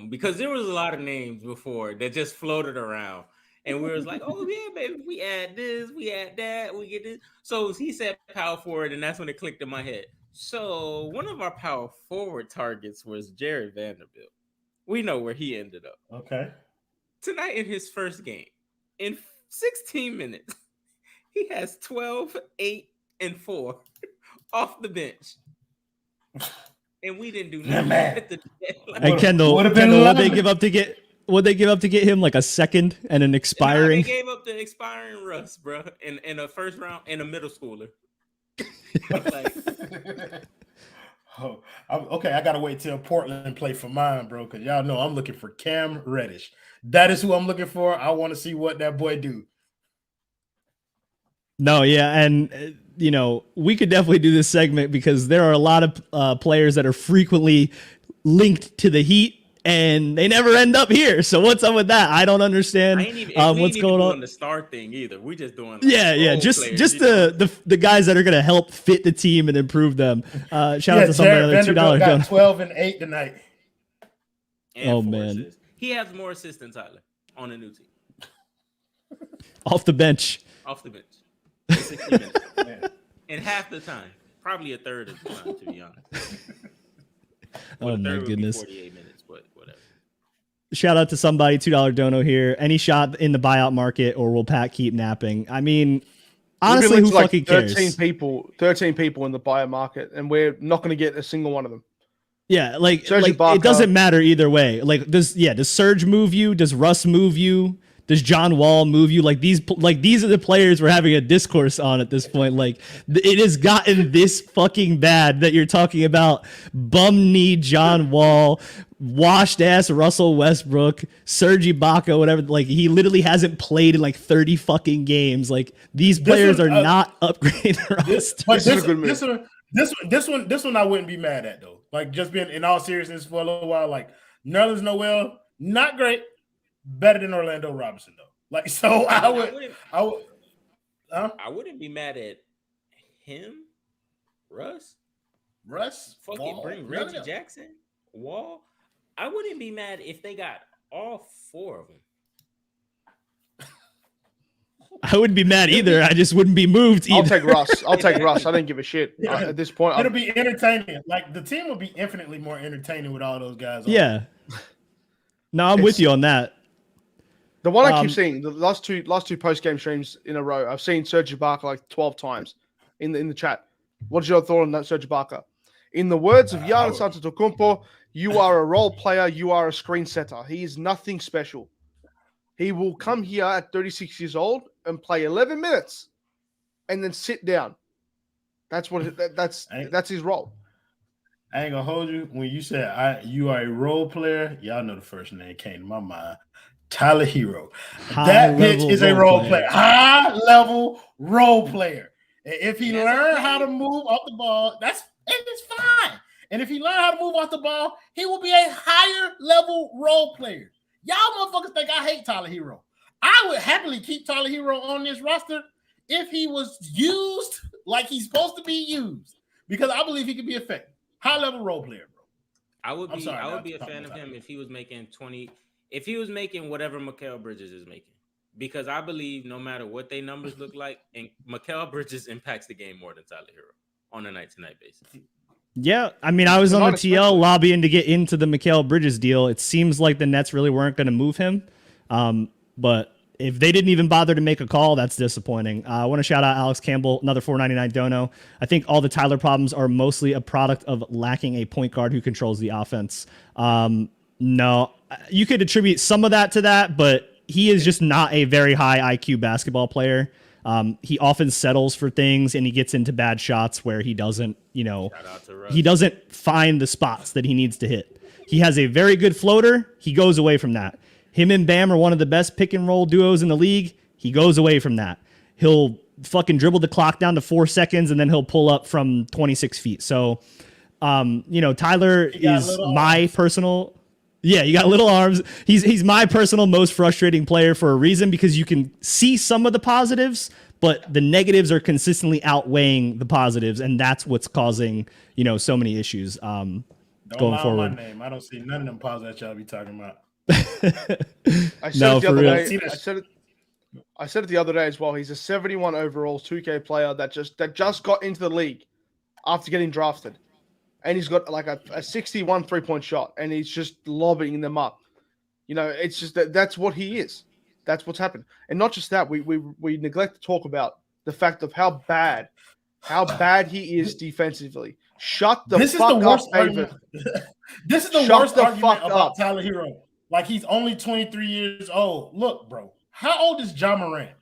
Because there was a lot of names before that just floated around, and we was like, oh yeah, baby, we add this, we add that, we get this. So he said power forward, and that's when it clicked in my head. So one of our power forward targets was Jared Vanderbilt. We know where he ended up. Okay. Tonight in his first game, in 16 minutes, he has 12, 8, and 4 off the bench. And we didn't do nothing at the deadline. Hey, Kendall, would they give up to get him like a second and an expiring? They gave up the expiring Russ, bro, in a first round and a middle schooler. Okay, I gotta wait till Portland play for mine, bro, because y'all know I'm looking for Cam Reddish. That is who I'm looking for. I want to see what that boy do. No, yeah, and we could definitely do this segment because there are a lot of players that are frequently linked to the Heat, and they never end up here. So what's up with that? I don't understand what's going on. The star thing either. We just doing just the guys that are gonna help fit the team and improve them. Shout out to somebody on the $2 got 12 and 8 tonight. And man, assists. He has more assists than Tyler on a new team. Off the bench. In 60 minutes. And half the time, probably a third of the time, to be honest. Oh my goodness. 48 minutes, but whatever. Shout out to somebody, $2 dono here. Any shot in the buyout market, or will Pat keep napping? I mean, honestly, who fucking cares? 13 people in the buyout market, and we're not going to get a single one of them. Yeah, like it doesn't matter either way. Like, does Serge move you? Does Russ move you? Does John Wall move you? Like these are the players we're having a discourse on at this point. Like, it has gotten this fucking bad that you're talking about bum knee John Wall, washed ass Russell Westbrook, Serge Ibaka, whatever. Like, he literally hasn't played in like 30 fucking games. Like, these players are not upgrading their roster. This one I wouldn't be mad at though. Like, just being in all seriousness for a little while. Like, Nerlens Noel, not great. Better than Orlando Robinson though. Like, so I wouldn't be mad at him. Russ, fucking Wall, bring Reggie Jackson, Wall. I wouldn't be mad if they got all 4 of them. I wouldn't be mad either. I just wouldn't be moved either. I'll take Russ. I didn't give a shit at this point. It'll be entertaining. Like, the team will be infinitely more entertaining with all those guys. Yeah. No, I'm with you on that. The one I keep seeing, the last two post-game streams in a row, I've seen Serge Ibaka like 12 times in the chat. What's your thought on that, Serge Ibaka? In the words of Giannis Antetokounmpo, you are a role player. You are a screen setter. He is nothing special. He will come here at 36 years old and play 11 minutes and then sit down. That's his role. I ain't gonna hold you. When you said you are a role player, y'all know the first name came to my mind. Tyler Herro. That bitch is a role player. High level role player. If he learned how to move off the ball, it's fine. And if he learned how to move off the ball, he will be a higher level role player. Y'all motherfuckers think I hate Tyler Herro. I would happily keep Tyler Herro on this roster if he was used like he's supposed to be used, because I believe he could be effective. High level role player, bro. I would be a fan of him if he was making 20, if he was making whatever Mikal Bridges is making. Because I believe no matter what their numbers look like, and Mikal Bridges impacts the game more than Tyler Herro on a night-to-night basis. Yeah, I mean, I was on the TL lobbying to get into the Mikal Bridges deal. It seems like the Nets really weren't going to move him. But if they didn't even bother to make a call, that's disappointing. I want to shout out Alex Campbell, another $4.99 dono. I think all the Tyler problems are mostly a product of lacking a point guard who controls the offense. No, you could attribute some of that to that, but he is just not a very high IQ basketball player. He often settles for things and he gets into bad shots where he doesn't, he doesn't find the spots that he needs to hit. He has a very good floater. He goes away from that. Him and Bam are one of the best pick and roll duos in the league. He goes away from that. He'll fucking dribble the clock down to 4 seconds and then he'll pull up from 26 feet. So, Tyler is my personal. Yeah, you got little arms. He's my personal most frustrating player for a reason, because you can see some of the positives, but the negatives are consistently outweighing the positives, and that's what's causing, so many issues going forward. My name. I don't see none of them positives y'all be talking about. I said it the other day as well. He's a 71 overall 2K player that just got into the league after getting drafted. And he's got like a 61 3-point shot, and he's just lobbing them up. It's just that's what he is. That's what's happened. And not just that, we neglect to talk about the fact of how bad he is defensively. Shut the fuck up, David. This is the worst argument about Tyler Herro. Like, he's only 23 years old. Look, bro, how old is Ja Morant?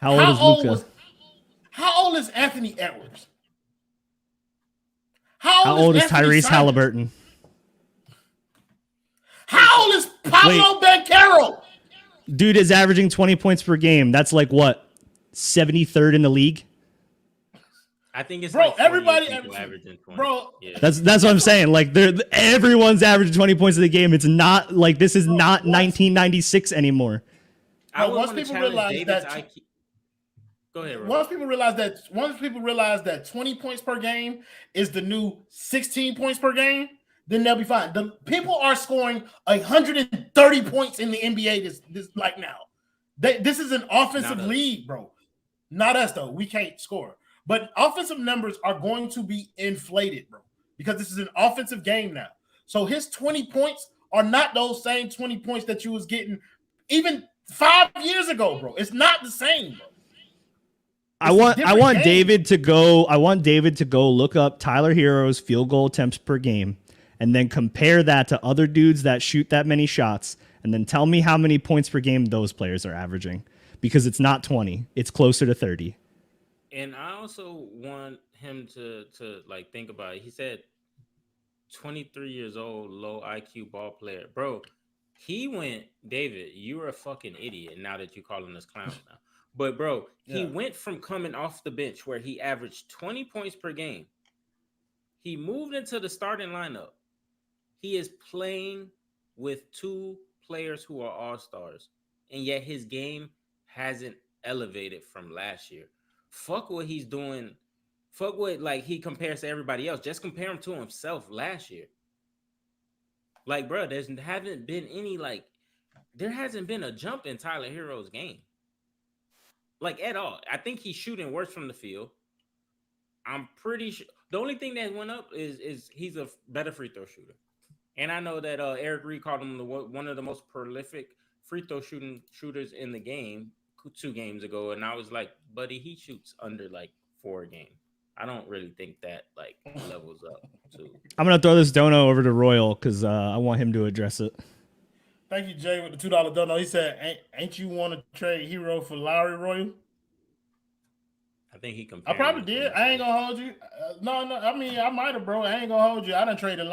How old is Luka? How old is Anthony Edwards? How old is Tyrese Halliburton? How old is Pablo Banchero? Dude is averaging 20 points per game. That's like what, 73rd in the league? I think it's everybody averaging 20. Bro, yeah. That's what I'm saying. Like, everyone's averaging 20 points in the game. It's not like this is not 1996 anymore. Once people realize that. Go ahead, Rob. Once people realize that 20 points per game is the new 16 points per game, then they'll be fine. The people are scoring 130 points in the NBA this like now. This is an offensive league, bro. Not us though. We can't score. But offensive numbers are going to be inflated, bro, because this is an offensive game now. So his 20 points are not those same 20 points that you was getting even 5 years ago, bro. It's not the same, bro. I want David to go look up Tyler Herro's field goal attempts per game and then compare that to other dudes that shoot that many shots, and then tell me how many points per game those players are averaging, because it's not 20, it's closer to 30. And I also want him to like think about it. He said 23 years old, low IQ ball player. Bro, David, you were a fucking idiot now that you're calling us clowns now. But, bro, he went from coming off the bench where he averaged 20 points per game. He moved into the starting lineup. He is playing with 2 players who are all-stars, and yet his game hasn't elevated from last year. Fuck what he's doing. Fuck what, like, he compares to everybody else. Just compare him to himself last year. Like, bro, there hasn't been a jump in Tyler Herro's game. Like, at all. I think he's shooting worse from the field. I'm pretty sure. The only thing that went up is he's a better free throw shooter. And I know that Erik called him one of the most prolific free throw shooters in the game 2 games ago. And I was like, buddy, he shoots under like 4 a game. I don't really think that like levels up to. I'm gonna throw this dono over to Royal because I want him to address it. Thank you, Jay, with the $2 dono. He said, "Ain't you want to trade Herro for Lowry, Royal?" I think he I compared. probably did. I ain't gonna hold you. No. I mean, I might have, bro. I ain't gonna hold you. I done traded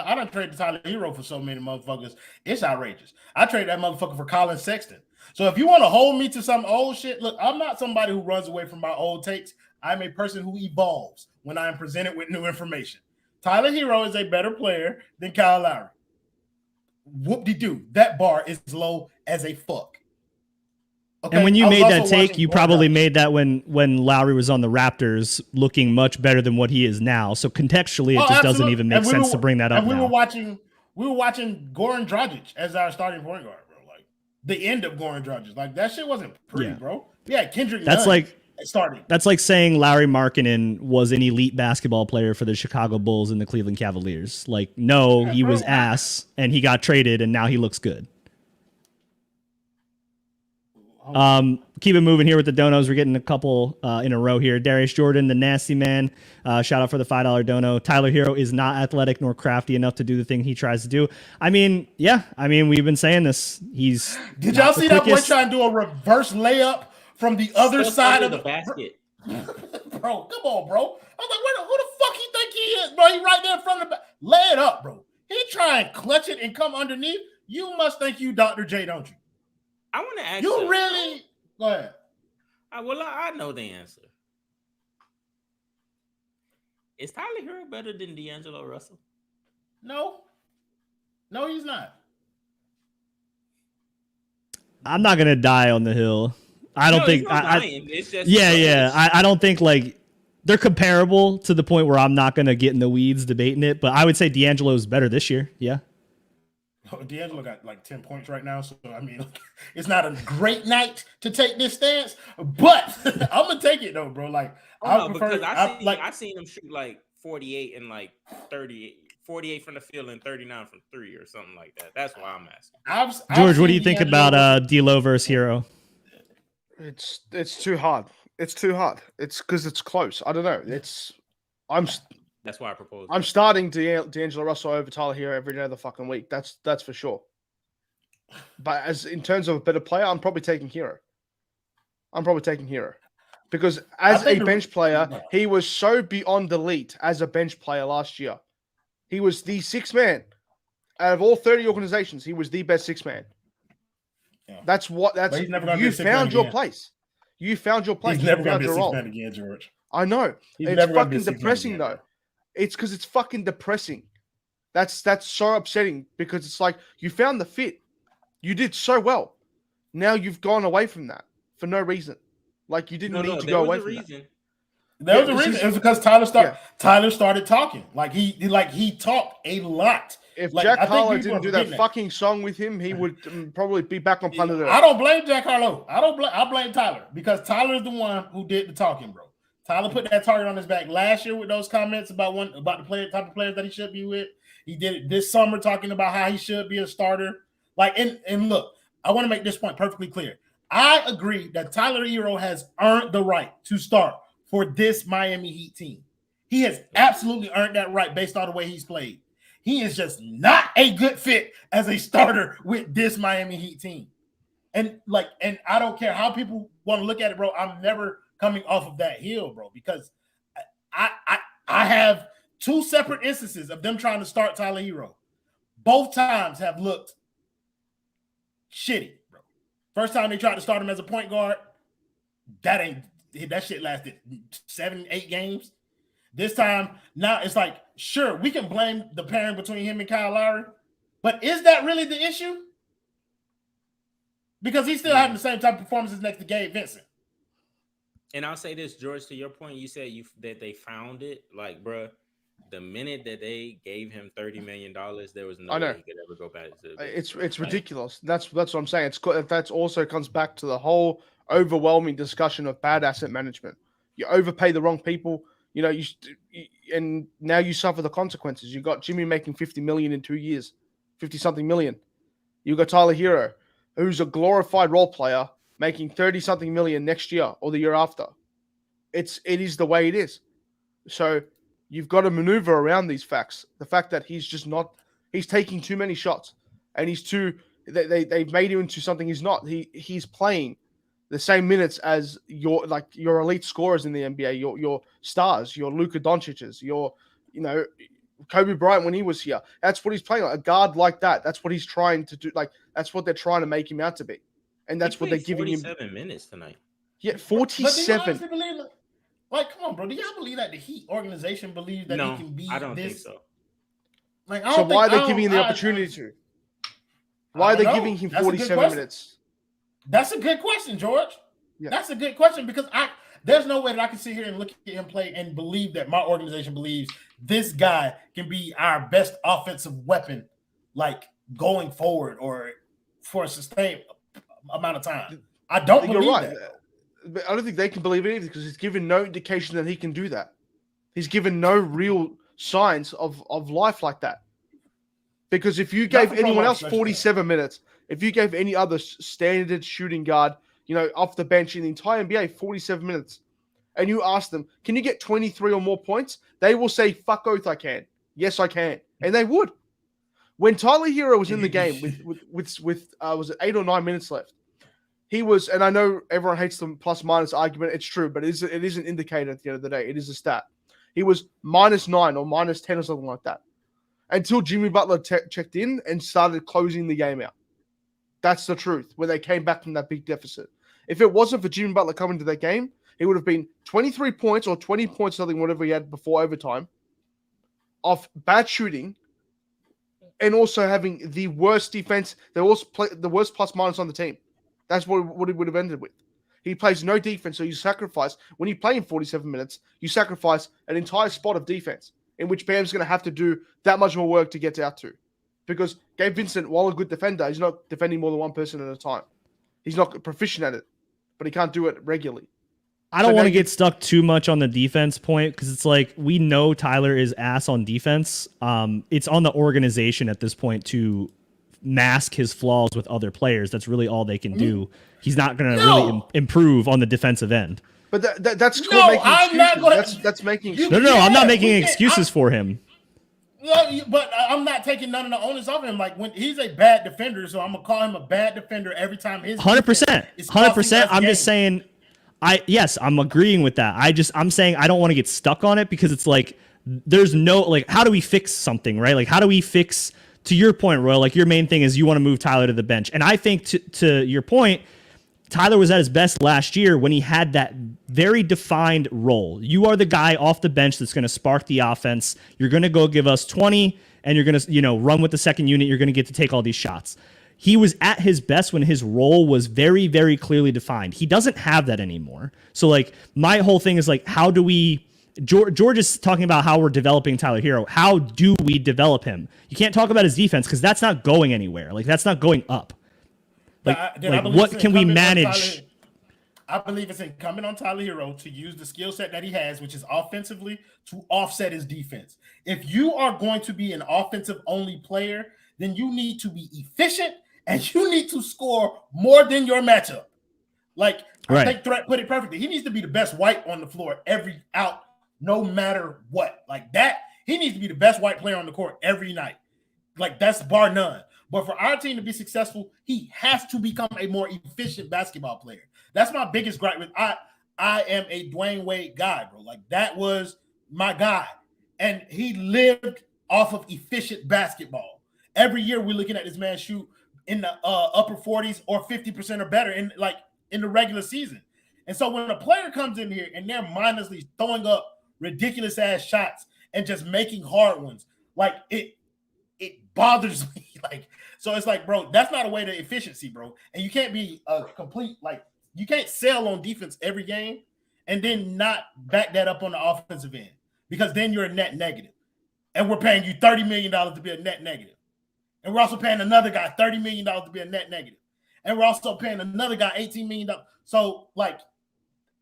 Tyler Herro for so many motherfuckers. It's outrageous. I traded that motherfucker for Colin Sexton. So if you want to hold me to some old shit, look, I'm not somebody who runs away from my old takes. I'm a person who evolves when I am presented with new information. Tyler Herro is a better player than Kyle Lowry. Whoop-de-doo. That bar is low as a fuck. Okay? And when you made that take, you probably made that when Lowry was on the Raptors looking much better than what he is now. So contextually, it just doesn't even make sense to bring that up. And we were watching Goran Dragic as our starting point guard, bro. Like the end of Goran Dragic. Like that shit wasn't pretty, bro. Yeah, Kendrick. That's Nunn like starting. That's like saying Lauri Markkanen was an elite basketball player for the Chicago Bulls and the Cleveland Cavaliers. Like, no, he was ass and he got traded and now he looks good. Keep it moving here with the donos. We're getting a couple in a row here. Darius Jordan, the nasty man. Shout out for the $5 dono. Tyler Herro is not athletic nor crafty enough to do the thing he tries to do. I mean, yeah. I mean, we've been saying this. Did y'all see that boy trying to do a reverse layup from the other side of the basket? Bro, come on, bro. I was like, who the fuck you think he is, bro? He right there in front of the back. Lay it up, bro. He try and clutch it and come underneath. You must think you Dr. J, don't you? I want to ask you. Really? Go ahead. I know the answer. Is Tyler Herro better than D'Angelo Russell? No, he's not. I'm not gonna die on the hill. I don't think. It's just I don't think like they're comparable to the point where I'm not gonna get in the weeds debating it. But I would say D'Angelo is better this year. Yeah. D'Angelo got like 10 points right now, so I mean, it's not a great night to take this stance, but I'm gonna take it though, bro. Like, I seen him shoot like 48 and like 48 from the field and 39 from 3 or something like that. That's why I'm asking. George, what do you think about D'Lo versus Herro? It's too hard. It's too hard. It's because it's close. I don't know. That's why I proposed. I'm starting D'Angelo Russell over Tyler Herro every other fucking week. That's for sure. But as in terms of a better player, I'm probably taking Herro. Because as a bench player, he was so beyond elite as a bench player last year. He was the sixth man. Out of all 30 organizations, he was the best sixth man. Yeah. You found your place. You found your place. He's never going to be a sixth man again, George. I know. It's fucking depressing though. It's because it's fucking depressing. That's so upsetting because it's like you found the fit. You did so well. Now you've gone away from that for no reason. Like you didn't need to go away from that. There was a reason. It was because Tyler started talking. Like he talked a lot. If Jack Harlow didn't do that fucking song with him, he would probably be back on planet Earth. I don't blame Jack Harlow. I blame Tyler because Tyler is the one who did the talking, bro. Tyler put that target on his back last year with those comments about the type of players that he should be with. He did it this summer talking about how he should be a starter. Like, and look, I want to make this point perfectly clear. I agree that Tyler Herro has earned the right to start for this Miami Heat team. He has absolutely earned that right based on the way he's played. He is just not a good fit as a starter with this Miami Heat team. And I don't care how people want to look at it, bro. I'm never coming off of that hill, bro, because I have two separate instances of them trying to start Tyler Herro. Both times have looked shitty, bro. First time they tried to start him as a point guard, that shit lasted 7-8 games. This time, now it's like, sure, we can blame the pairing between him and Kyle Lowry, but is that really the issue? Because he's still having the same type of performances next to Gabe Vincent. And I'll say this, George, to your point, you said that they found it. Like, bro, the minute that they gave him $30 million, there was no way he could ever go back to It's ridiculous. That's what I'm saying. That also comes back to the whole overwhelming discussion of bad asset management. You overpay the wrong people, and now you suffer the consequences. You got Jimmy making $50 million in 2 years, 50-something million. You got Tyler Herro, who's a glorified role player, making $30-something million next year or the year after. it is the way it is. So you've got to maneuver around these facts. The fact that he's taking too many shots, and they've made him into something he's not. He's playing the same minutes as your elite scorers in the NBA, your stars, your Luka Doncic's, your Kobe Bryant when he was here. That's what he's playing like, a guard like that. That's what he's trying to do. Like that's what they're trying to make him out to be, and that's what they're giving him. 47 minutes tonight. Yeah, 47. But like, come on, bro. Do y'all believe that the Heat organization believes that he can be this? I don't think so. Like, So why are they giving him the opportunity to? Why are they giving him 47 minutes? That's a good question, George. Yeah. That's a good question because there's no way that I can sit here and look at him play and believe that my organization believes this guy can be our best offensive weapon, like going forward or for a sustained amount of time. I don't believe that. But I don't think they can believe it either because he's given no indication that he can do that. He's given no real signs of life like that. Because if you gave anyone else 47 minutes, if you gave any other standard shooting guard, off the bench in the entire NBA 47 minutes, and you ask them, can you get 23 or more points? They will say, fuck oath, I can. Yes, I can. And they would. When Tyler Herro was in the game with was it 8 or 9 minutes left, he was, and I know everyone hates the plus-minus argument. It's true, but it is an indicator at the end of the day. It is a stat. He was -9 or -10 or something like that until Jimmy Butler checked in and started closing the game out. That's the truth, when they came back from that big deficit. If it wasn't for Jimmy Butler coming to that game, it would have been 23 points or 20 points, something, whatever he had before overtime, of bad shooting, and also having the worst defense, the worst plus-minus on the team. That's what it would have ended with. He plays no defense, so you sacrifice. When you play in 47 minutes, you sacrifice an entire spot of defense, in which Bam's going to have to do that much more work to get out to. Because Gabe Vincent, while a good defender, he's not defending more than one person at a time. He's not proficient at it, but he can't do it regularly. I don't want to get stuck too much on the defense point because it's like we know Tyler is ass on defense. It's on the organization at this point to mask his flaws with other players. That's really all they can do. He's not going to really improve on the defensive end. But that's making excuses. That's making excuses. No, I'm not making excuses for him. No, but I'm not taking none of the onus off him. Like when he's a bad defender, so I'm gonna call him a bad defender every time his 100%. I'm just saying. I'm agreeing with that. I'm saying I don't want to get stuck on it because it's like there's no like how do we fix something, right? Like how do we fix, to your point, Royal, like your main thing is you want to move Tyler to the bench. And I think to your point, Tyler was at his best last year when he had that very defined role. You are the guy off the bench that's going to spark the offense. You're going to go give us 20 and you're going to, run with the second unit. You're going to get to take all these shots. He was at his best when his role was very, very clearly defined. He doesn't have that anymore. So like my whole thing is like, how do we, George is talking about how we're developing Tyler Herro. How do we develop him? You can't talk about his defense because that's not going anywhere. Like that's not going up. What can we manage? I believe it's incumbent on Tyler Herro to use the skill set that he has, which is offensively, to offset his defense. If you are going to be an offensive-only player, then you need to be efficient and you need to score more than your matchup. Like, I think Threat put it perfectly. He needs to be the best white on the floor every out, no matter what. Like that, he needs to be the best white player on the court every night. Like, that's bar none. But for our team to be successful, he has to become a more efficient basketball player. That's my biggest gripe with I am a Dwayne Wade guy, bro. Like, that was my guy. And he lived off of efficient basketball. Every year we're looking at this man shoot in the upper 40s or 50% or better in the regular season. And so when a player comes in here and they're mindlessly throwing up ridiculous ass shots and just making hard ones, like it bothers me. Like, so it's like, bro, that's not a way to efficiency, bro. And you can't be a complete, like, you can't sell on defense every game and then not back that up on the offensive end, because then you're a net negative. And we're paying you $30 million to be a net negative. And we're also paying another guy $30 million to be a net negative. And we're also paying another guy $18 million. So, like,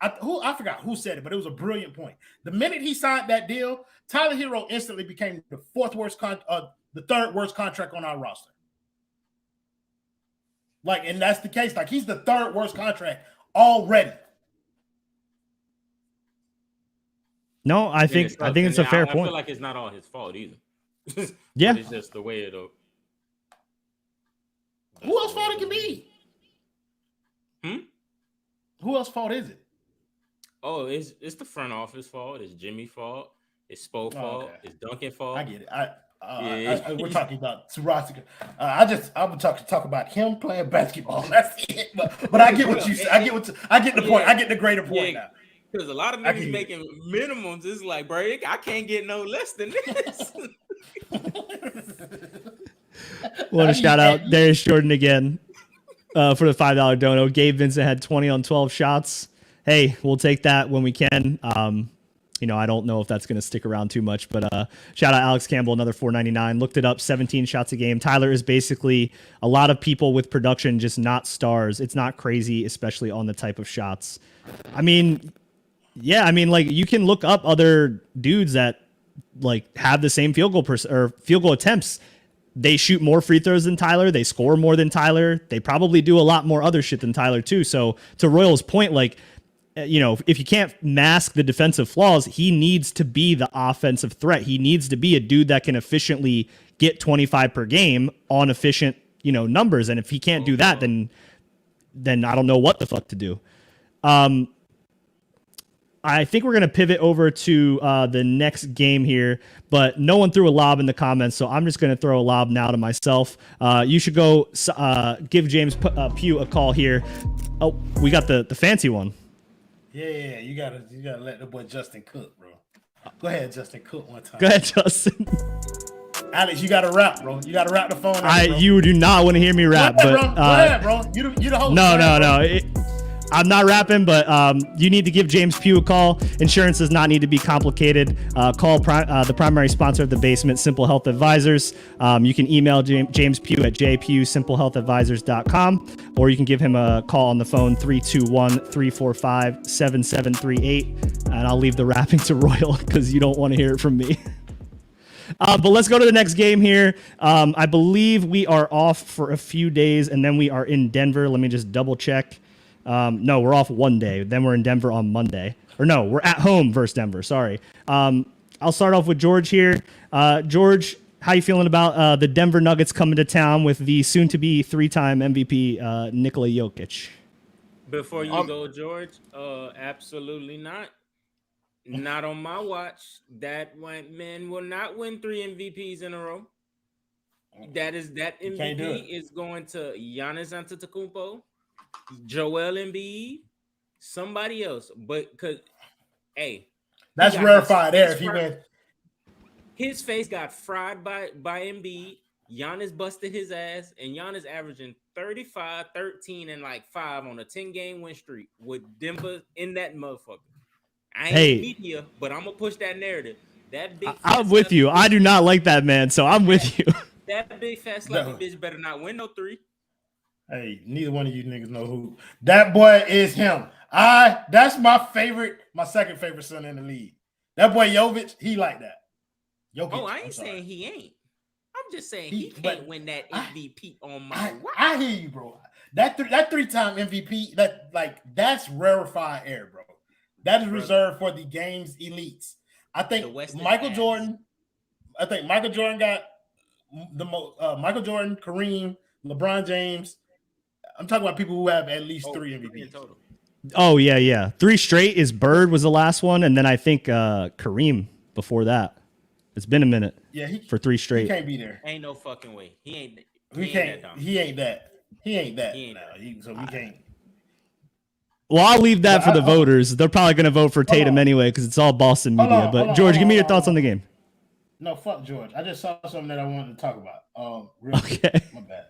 I forgot who said it, but it was a brilliant point. The minute he signed that deal, Tyler Herro instantly became the third worst contract on our roster. Like, and that's the case. Like, he's the third worst contract already. No, I think it's a fair point. I feel like it's not all his fault either. Yeah, it's just the way it'll. Who else fault it can be? Who else fault is it? Oh, it's the front office fault. It's Jimmy's fault. It's Spo fault. Okay. It's Duncan fault. I get it. We're talking about Surasi. I would talk about him playing basketball. That's it. But I get what you said. I get the point. I get the greater point now. Because a lot of niggas making minimums. It's like, bro, I can't get no less than this. Want to shout out Darius Jordan again for the $5 dono. Gabe Vincent had 20 on 12 shots. Hey, we'll take that when we can. I don't know if that's going to stick around too much, but shout out Alex Campbell, another $4.99. Looked it up, 17 shots a game. Tyler is basically a lot of people with production, just not stars. It's not crazy, especially on the type of shots. I mean, like you can look up other dudes that like have the same field goal attempts. They shoot more free throws than Tyler. They score more than Tyler. They probably do a lot more other shit than Tyler too. So to Royal's point, like, if you can't mask the defensive flaws, he needs to be the offensive threat. He needs to be a dude that can efficiently get 25 per game on efficient, numbers. And if he can't do that, then I don't know what the fuck to do. I think we're going to pivot over to the next game here, but no one threw a lob in the comments, so I'm just going to throw a lob now to myself. You should go give James Pugh a call here. Oh, we got the fancy one. Yeah, you gotta let the boy Justin cook, bro. Go ahead, Justin, cook one time. Go ahead, Justin. Alex, you gotta rap, bro. You gotta rap the phone. Bro. You do not want to hear me rap, Go but ahead, bro. You the host. No. I'm not rapping, but you need to give James Pugh a call. Insurance does not need to be complicated. Call the primary sponsor of the basement, Simple Health Advisors. You can email James Pugh at jpewsimplehealthadvisors.com, or you can give him a call on the phone, 321-345-7738. And I'll leave the rapping to Royal because you don't want to hear it from me. But let's go to the next game here. I believe we are off for a few days, and then we are in Denver. Let me just double check. No, we're off one day. Then we're in Denver on Monday. Or no, we're at home versus Denver. Sorry. I'll start off with George here. George, how you feeling about the Denver Nuggets coming to town with the soon-to-be three-time MVP Nikola Jokic? Before you go, George, absolutely not. Not on my watch. That man will not win 3 MVPs in a row. That MVP is going to Giannis Antetokounmpo, Joel Embiid, somebody else. But that's rarefied air. If he wins, his face got fried by Embiid. Giannis busted his ass, and Giannis averaging 35, 13, and 5 on a 10-game win streak with Denver in that motherfucker. I ain't media, but I'm gonna push that narrative. That big. I'm with you. I do not like that man, so I'm with you. That big fat sloppy bitch better not win no 3. Hey, neither one of you niggas know who that boy is. Him. That's my second favorite son in the league. That boy Jovic, he like that. Jovic, I ain't saying he ain't. I'm just saying he can't win that MVP on my watch. I hear you, bro. That 3-time MVP, that's rarefied air, bro. That is reserved for the game's elites. I think Michael Jordan got the most. Michael Jordan, Kareem, LeBron James. I'm talking about people who have at least 3 MVPs. Total. Oh yeah. 3 straight is Bird was the last one, and then I think Kareem before that. It's been a minute. Yeah, for 3 straight. He can't be there. Ain't no fucking way. He ain't that. He ain't that. So we can't. Well, I'll leave that for the voters. They're probably going to vote for Tatum anyway because it's all Boston media. But George, give me your thoughts on the game. No, fuck George. I just saw something that I wanted to talk about. Okay. My bad.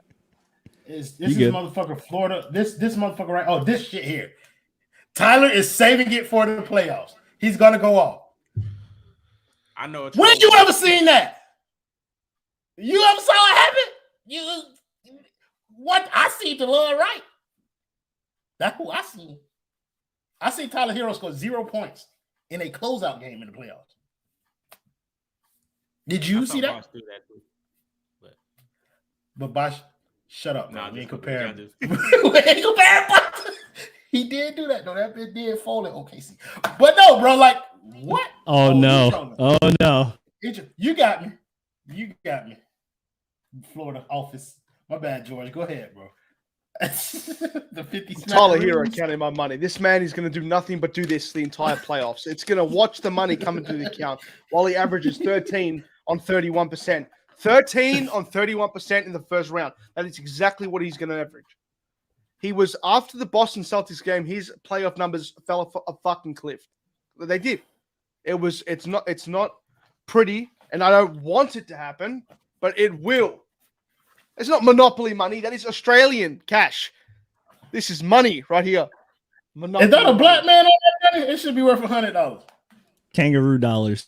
This is motherfucker Florida. This motherfucker right. Oh, this shit here. Tyler is saving it for the playoffs. He's gonna go off. I know. When you ever seen that? You ever saw it happen? What I see the Lord right. That's who I see. I see Tyler Herro score 0 points in a closeout game in the playoffs. Did you see that? But Bosh, shut up. Nah, we ain't comparing. We ain't comparing. He did do that though. That bitch did fall in OKC. But no, bro. What? Oh you no. trolling. Oh no. You got me. You got me. Florida office. My bad, George. Go ahead, bro. The 50 Tyler Herro counting my money. This man is going to do nothing but do this the entire playoffs. It's going to watch the money come into the account while he averages 13 on 31%. 13 on 31% in the first round. That is exactly what he's going to average. He was after the Boston Celtics game. His playoff numbers fell off a fucking cliff. They did. It's not pretty, and I don't want it to happen, but it will. It's not monopoly money. That is Australian cash. This is money right here. Monopoly is that a black money. man on that money? It should be worth $100. Kangaroo dollars.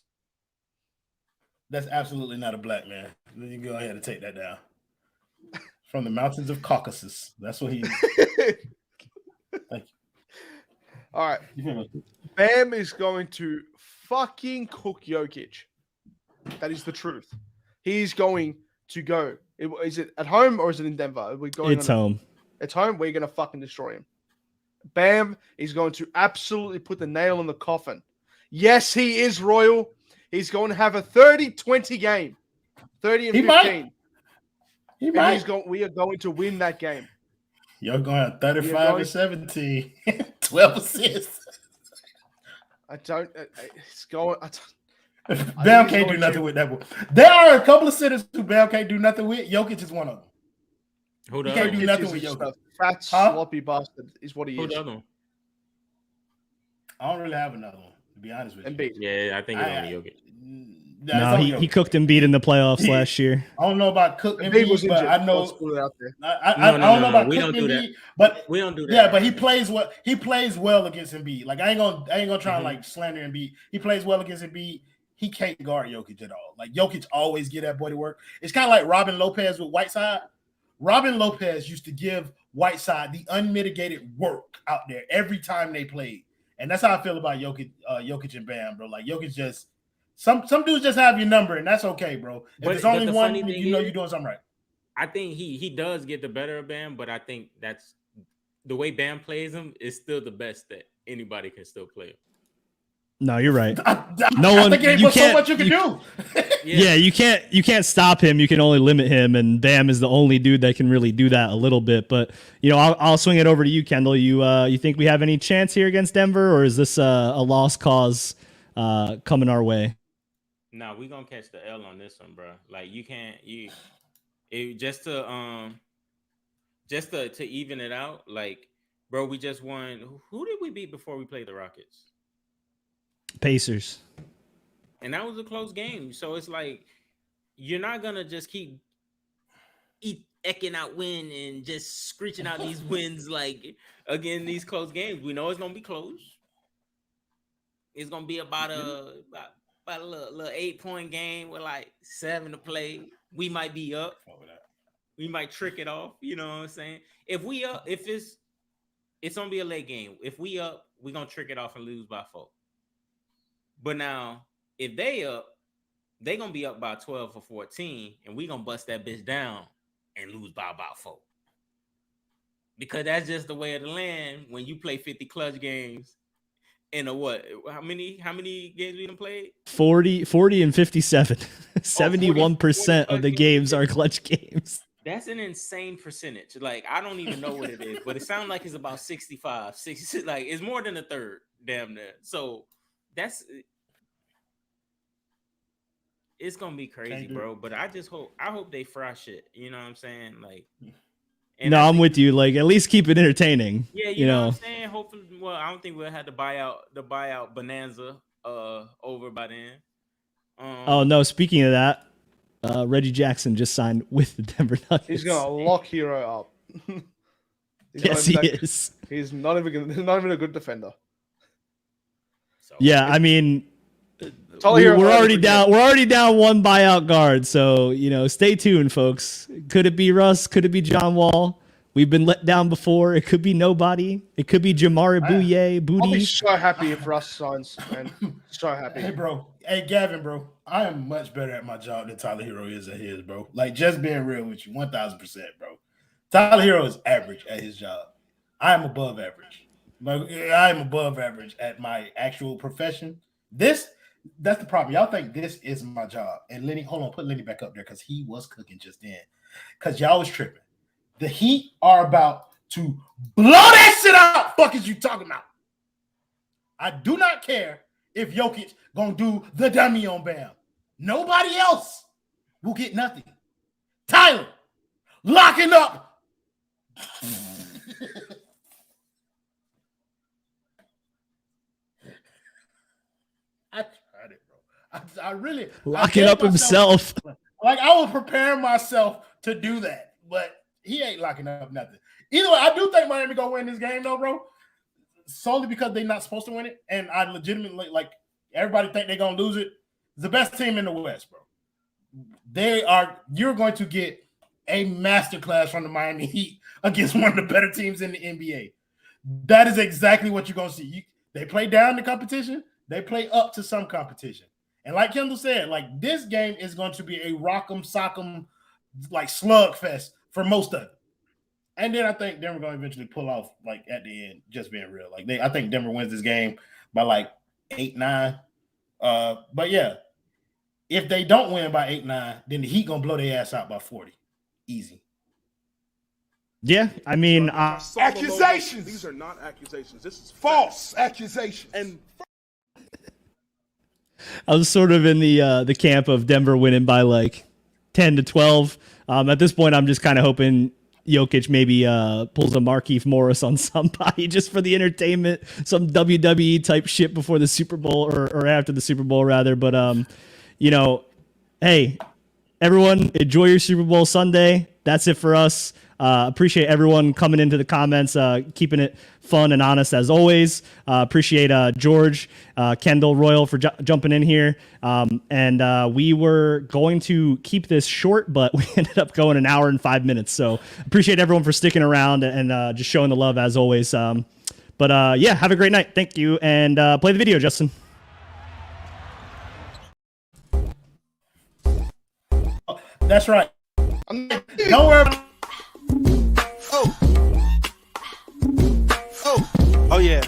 That's absolutely not a black man. You go ahead and take that down. From the mountains of Caucasus. That's what he is. Thank you. All right. Bam is going to fucking cook Jokic. That is the truth. He's going to go. Is it at home or is it in Denver? Are we going? It's home. It's home. We're going to fucking destroy him. Bam is going to absolutely put the nail in the coffin. Yes, he is Royal. He's going to have a 30-20 game. 30 and 15. He might. We are going to win that game. You're going 35 and 17. 12 assists. Bam can't do nothing with that one. There are a couple of sitters who Bam can't do nothing with. Jokic is one of them. Who He can't do nothing with Jokic. Fat, sloppy bastard is what he is. Who I don't really have another one, to be honest with you. Embiid. Yeah, I think it's only Jokic. No, he cooked Embiid in the playoffs last year. I don't know about Cook Embiid, but I know. I don't know about Cook Embiid, but we don't do that. Yeah, but he plays well against Embiid. Like I ain't gonna try and like slander Embiid. He plays well against Embiid. He can't guard Jokic at all. Like Jokic always get that boy to work. It's kind of like Robin Lopez with Whiteside. Robin Lopez used to give Whiteside the unmitigated work out there every time they played, and that's how I feel about Jokic and Bam, bro. Like Jokic just. Some dudes just have your number, and that's okay, bro. If there's only one, you know you're doing something right. I think he does get the better of Bam, but I think that's the way Bam plays him is still the best that anybody can still play him. No, you're right. You can't. So much you can do. Yeah, you can't stop him. You can only limit him, and Bam is the only dude that can really do that a little bit. But I'll swing it over to you, Kendall. You think we have any chance here against Denver, or is this a lost cause coming our way? Nah, we gonna catch the L on this one, bro. Like just to even it out. Like, bro, we just won. Who did we beat before we played the Rockets? Pacers. And that was a close game. So it's like you're not gonna just keep eking out win and just screeching out these wins like again these close games. We know it's gonna be close. It's gonna be about a little 8-point game with like 7 to play. We might be up. We might trick it off. You know what I'm saying? If we up, if it's gonna be a late game. If we up, we're gonna trick it off and lose by 4. But now, if they up, they gonna be up by 12 or 14, and we gonna bust that bitch down and lose by about 4. Because that's just the way of the land when you play 50 clutch games. In a what? How many games we done played? 40 and 57. 71% of the games are clutch games. That's an insane percentage. Like, I don't even know what it is, but it sounds like it's about 65, 60. Like, it's more than a third, damn near. So it's gonna be crazy, bro. But I hope they fry shit. You know what I'm saying? Like, no, I'm with you. Like, at least keep it entertaining. Yeah, you know what I'm saying? Hopefully, well, I don't think we'll have the buyout bonanza over by then. Oh no! Speaking of that, Reggie Jackson just signed with the Denver Nuggets. He's gonna lock Herro up. Yes, he is. He's not even a good defender. So, yeah, I mean, we're already down. We're already down one buyout guard. So stay tuned, folks. Could it be Russ? Could it be John Wall? We've been let down before. It could be nobody. It could be Jamari Booty. I'll be so happy if Russ signs, man. So happy. Hey, bro. Hey, Gavin, bro. I am much better at my job than Tyler Herro is at his, bro. Like, just being real with you, 1,000%, bro. Tyler Herro is average at his job. I am above average. I am above average at my actual profession. That's the problem. Y'all think this is my job. And Lenny, hold on, put Lenny back up there because he was cooking just then. Because y'all was tripping. The Heat are about to blow that shit out. Fuck is you talking about? I do not care if Jokic gonna do the dummy on Bam. Nobody else will get nothing. Tyler, locking up. I tried it, bro. I really locking up himself. Like I was preparing myself to do that, but he ain't locking up nothing. Either way, I do think Miami gonna win this game, though, bro. Solely because they're not supposed to win it, and I legitimately like everybody think they're gonna lose it. The best team in the West, bro. You're going to get a masterclass from the Miami Heat against one of the better teams in the NBA. That is exactly what you're gonna see. They play down the competition. They play up to some competition. And like Kendall said, like this game is going to be a rock'em sock'em like slugfest for most of it. And then I think Denver going to eventually pull off like at the end, just being real. Like I think Denver wins this game by like 8-9. But yeah, if they don't win by 8-9, then the Heat going to blow their ass out by 40. Easy. Yeah, I mean, accusations. These are not accusations. This is false accusations. And I was sort of in the camp of Denver winning by like 10 to 12. At this point, I'm just kind of hoping Jokic maybe pulls a Markieff Morris on somebody just for the entertainment, some WWE type shit before the Super Bowl or after the Super Bowl rather. But you know, hey, everyone, enjoy your Super Bowl Sunday. That's it for us. Appreciate everyone coming into the comments, keeping it fun and honest as always. Appreciate George, Kendall, Royal for jumping in here. And we were going to keep this short, but we ended up going an hour and 5 minutes. So appreciate everyone for sticking around and just showing the love as always. But yeah, have a great night. Thank you. And play the video, Justin. That's right. Don't worry. Oh yeah.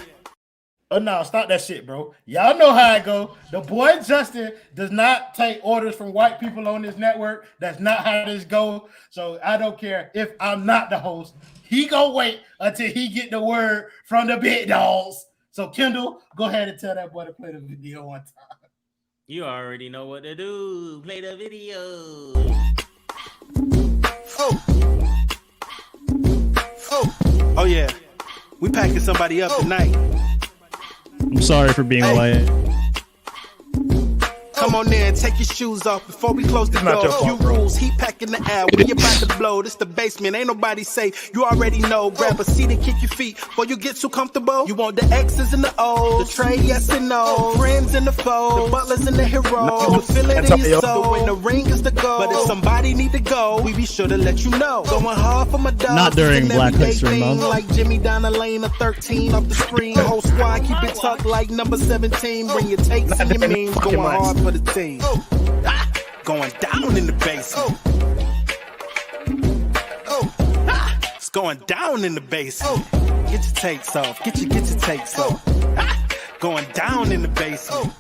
Oh no, stop that shit, bro. Y'all know how it go. The boy Justin does not take orders from white people on this network. That's not how this go. So I don't care if I'm not the host. He gonna wait until he get the word from the big dogs. So Kendall, go ahead and tell that boy to play the video one time. You already know what to do. Play the video. Oh yeah. We packing somebody up tonight. I'm sorry for being late. Come on in, take your shoes off before we close the door. Few rules, heat packing the air. We about to blow. This the basement, ain't nobody safe. You already know. Grab a seat and kick your feet before you get too comfortable. You want the X's and the O's, the Trey, yes and no, friends and the foes, the Butlers and the Herro. Feel it in your soul when the ring is the goal. But if somebody need to go, we be sure to let you know. Going hard for my dog. Not during Black History Month. Like Jimmy down the lane of 13 off the screen. Whole squad keep it tucked like number 17. Bring your takes and your memes. Going hard for the team. Going down in the basement. It's going down in the basement. Get your takes off. Get your takes off. Going down in the basement.